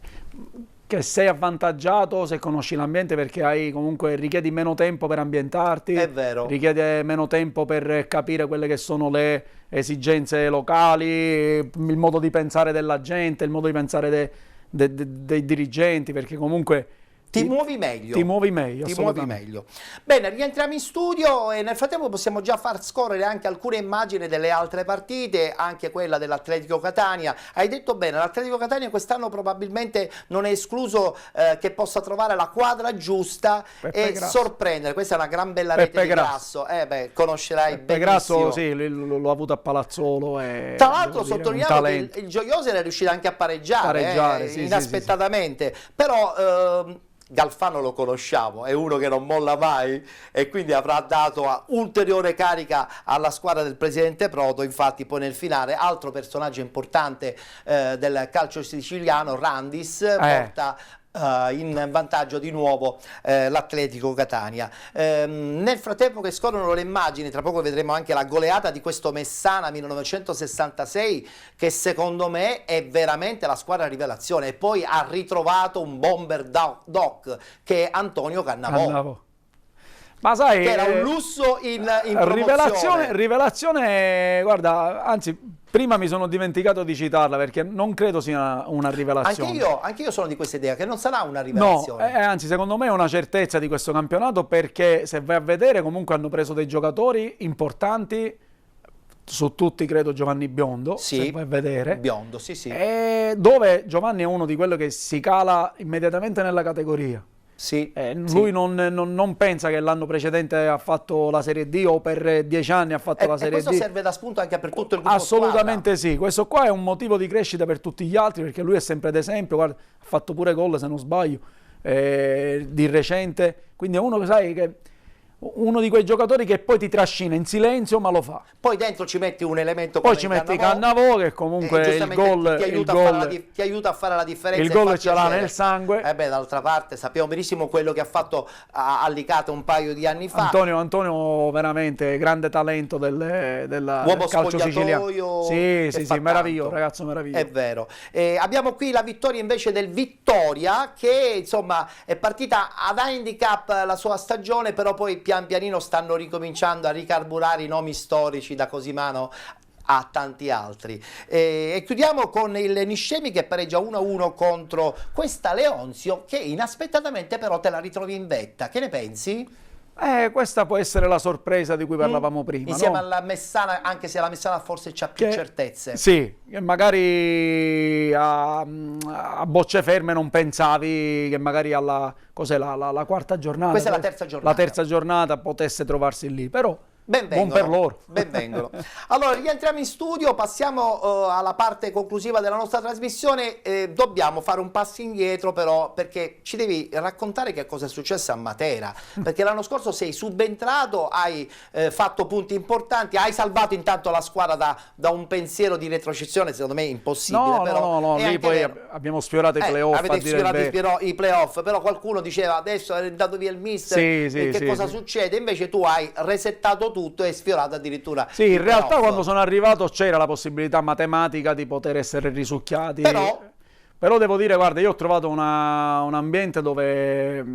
sei avvantaggiato se conosci l'ambiente perché richiedi meno tempo per ambientarti, è vero. Richiede meno tempo per capire quelle che sono le esigenze locali, il modo di pensare della gente, il modo di pensare dei dirigenti, perché comunque ti muovi meglio. Ti muovi meglio. Bene, rientriamo in studio e nel frattempo possiamo già far scorrere anche alcune immagini delle altre partite, anche quella dell'Atletico Catania. Hai detto bene, l'Atletico Catania quest'anno probabilmente non è escluso che possa trovare la quadra giusta e sorprendere. Questa è una gran bella rete di Grasso. Conoscerai Peppe benissimo. Grasso, sì, l'ho avuto a Palazzolo. Tra l'altro sottolineiamo che il Gioiosa è riuscito anche a pareggiare sì, inaspettatamente, sì. Però Galfano lo conosciamo, è uno che non molla mai e quindi avrà dato ulteriore carica alla squadra del presidente Proto. Infatti poi nel finale altro personaggio importante del calcio siciliano, Randis, porta in vantaggio di nuovo l'Atletico Catania. Nel frattempo che scorrono le immagini, tra poco vedremo anche la goleata di questo Messana 1966 che secondo me è veramente la squadra rivelazione e poi ha ritrovato un bomber doc che è Antonio Cannavò. Ma sai, che era un lusso in promozione. Rivelazione, guarda, anzi prima mi sono dimenticato di citarla perché non credo sia una rivelazione. Anche io sono di questa idea che non sarà una rivelazione. No, anzi secondo me è una certezza di questo campionato perché se vai a vedere comunque hanno preso dei giocatori importanti, su tutti credo Giovanni Biondo, se vai a vedere. Biondo, sì. Dove Giovanni è uno di quelli che si cala immediatamente nella categoria. Lui non pensa che l'anno precedente ha fatto la Serie D o per 10 anni ha fatto la Serie D. Questo serve da spunto anche per tutto il gruppo Assolutamente sì, questo qua è un motivo di crescita per tutti gli altri perché lui è sempre d'esempio, guarda, ha fatto pure gol se non sbaglio di recente, quindi è uno che sai che uno di quei giocatori che poi ti trascina in silenzio, ma lo fa. Poi dentro ci metti un elemento poi come ci metti Cannavò che comunque il gol ti aiuta a fare la differenza. Il gol ce l'ha nel sangue. D'altra parte sappiamo benissimo quello che ha fatto a Licata un paio di anni fa. Antonio veramente grande talento del calcio siciliano. Sì, meraviglioso, ragazzo meraviglioso. È vero. Abbiamo qui la vittoria invece del Vittoria, che insomma è partita ad handicap la sua stagione, però poi pian pianino stanno ricominciando a ricarburare i nomi storici, da Cosimano a tanti altri. E chiudiamo con il Niscemi che pareggia 1-1 contro questa Leonzio, che inaspettatamente però te la ritrovi in vetta. Che ne pensi? Questa può essere la sorpresa di cui parlavamo prima. Insieme alla Messana, anche se la Messana forse c'ha più certezze. Sì, che magari a bocce ferme non pensavi che magari alla quarta giornata. Questa è la terza giornata. La terza giornata potesse trovarsi lì, però buon per loro. Benvengono. Allora, rientriamo in studio, passiamo alla parte conclusiva della nostra trasmissione. Dobbiamo fare un passo indietro però, perché ci devi raccontare che cosa è successo a Matera, perché l'anno scorso sei subentrato, hai fatto punti importanti, hai salvato intanto la squadra da un pensiero di retrocessione secondo me impossibile. No, lì poi abbiamo sfiorato i playoff. Avete sfiorato i playoff, però qualcuno diceva adesso è andato via il mister, che cosa succede? Invece tu hai resettato tutto e sfiorato addirittura. Sì, in realtà quando sono arrivato c'era la possibilità matematica di poter essere risucchiati. Però devo dire, guarda, io ho trovato un ambiente dove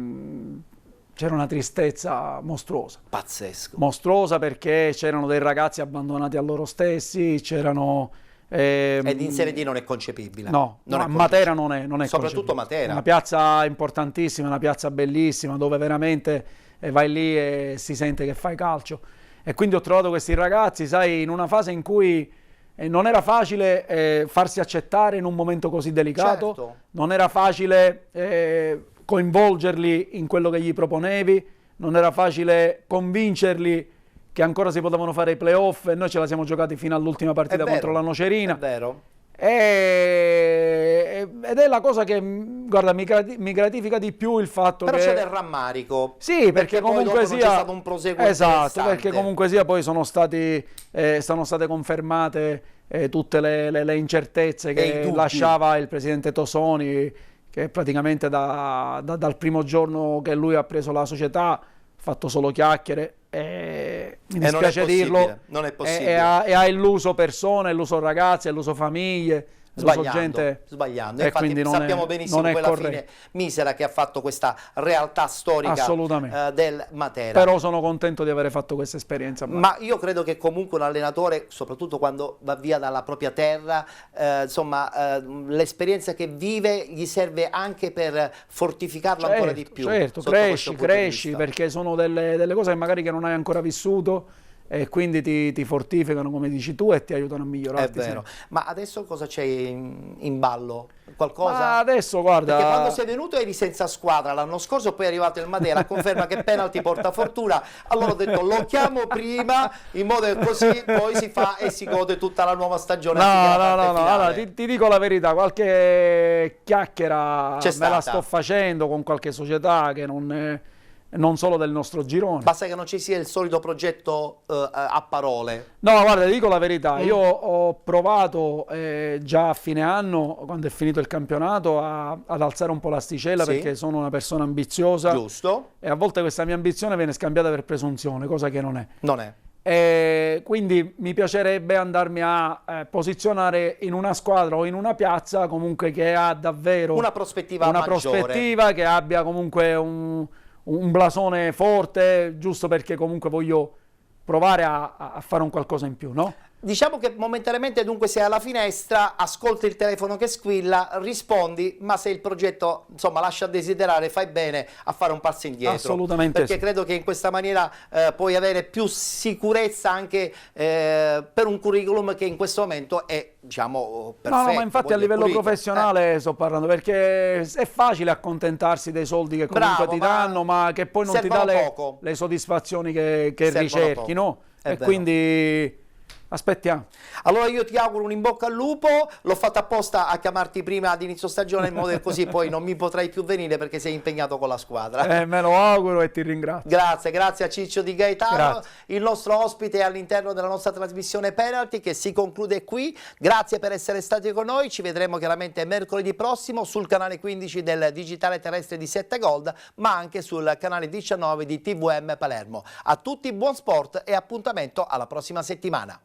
c'era una tristezza mostruosa. Pazzesco. Mostruosa, perché c'erano dei ragazzi abbandonati a loro stessi, c'erano... Ed in Serie D non è concepibile. No, a Matera non è soprattutto Matera. Una piazza importantissima, una piazza bellissima, dove veramente vai lì e si sente che fai calcio. E quindi ho trovato questi ragazzi, sai, in una fase in cui non era facile farsi accettare in un momento così delicato, certo. Non era facile coinvolgerli in quello che gli proponevi, non era facile convincerli che ancora si potevano fare i playoff, e noi ce la siamo giocati fino all'ultima partita contro la Nocerina. È vero. Ed è la cosa che, guarda, mi gratifica di più il fatto però che... Però c'è del rammarico. Sì, perché comunque sia... c'è stato un proseguo esatto, perché comunque sia poi sono state confermate tutte le incertezze che lasciava il presidente Tosoni, che praticamente dal primo giorno che lui ha preso la società ha fatto solo chiacchiere. Mi dispiace dirlo, non è possibile. E ha illuso persone, ha illuso ragazzi, ha illuso famiglie, sbagliando. Infatti sappiamo benissimo quella fine misera che ha fatto questa realtà storica del Matera. Però sono contento di aver fatto questa esperienza. Ma io credo che comunque un allenatore, soprattutto quando va via dalla propria terra, l'esperienza che vive gli serve anche per fortificarlo ancora di più. Certo, cresci, perché sono delle cose che magari non hai ancora vissuto, e quindi ti fortificano, come dici tu, e ti aiutano a migliorarti. È vero. Ma adesso cosa c'è in ballo? Qualcosa? Ma adesso, guarda... Perché quando sei venuto eri senza squadra l'anno scorso, poi è arrivato il Matera, conferma che penalty porta fortuna. Allora ho detto lo chiamo prima, in modo che così poi si fa e si gode tutta la nuova stagione. No, allora, ti dico la verità, qualche chiacchiera me la sto facendo con qualche società che non solo del nostro girone. Basta che non ci sia il solito progetto a parole. No, guarda, ti dico la verità, io ho provato già a fine anno, quando è finito il campionato, ad alzare un po' l'asticella, perché sono una persona ambiziosa. Giusto. E a volte questa mia ambizione viene scambiata per presunzione, cosa che non è. Non è. E quindi mi piacerebbe andarmi a posizionare in una squadra o in una piazza comunque che ha davvero una prospettiva maggiore. Prospettiva, che abbia comunque un blasone forte, giusto perché comunque voglio provare a fare un qualcosa in più, no? Diciamo che momentaneamente dunque sei alla finestra, ascolti il telefono che squilla, rispondi, ma se il progetto insomma lascia a desiderare, fai bene a fare un passo indietro. Assolutamente. Perché credo che in questa maniera puoi avere più sicurezza anche per un curriculum che in questo momento è, diciamo, perfetto. No, ma infatti a livello professionale sto parlando, perché è facile accontentarsi dei soldi che comunque ti danno, ma che poi non ti dà le soddisfazioni che ricerchi, no? E quindi Aspettiamo. Allora io ti auguro un in bocca al lupo, l'ho fatto apposta a chiamarti prima ad inizio stagione in modo che così poi non mi potrai più venire perché sei impegnato con la squadra. Me lo auguro e ti ringrazio. Grazie a Ciccio Di Gaetano, il nostro ospite all'interno della nostra trasmissione Penalty che si conclude qui. Grazie per essere stati con noi, ci vedremo chiaramente mercoledì prossimo sul canale 15 del digitale terrestre di 7 Gold, ma anche sul canale 19 di TVM Palermo. A tutti buon sport e appuntamento alla prossima settimana.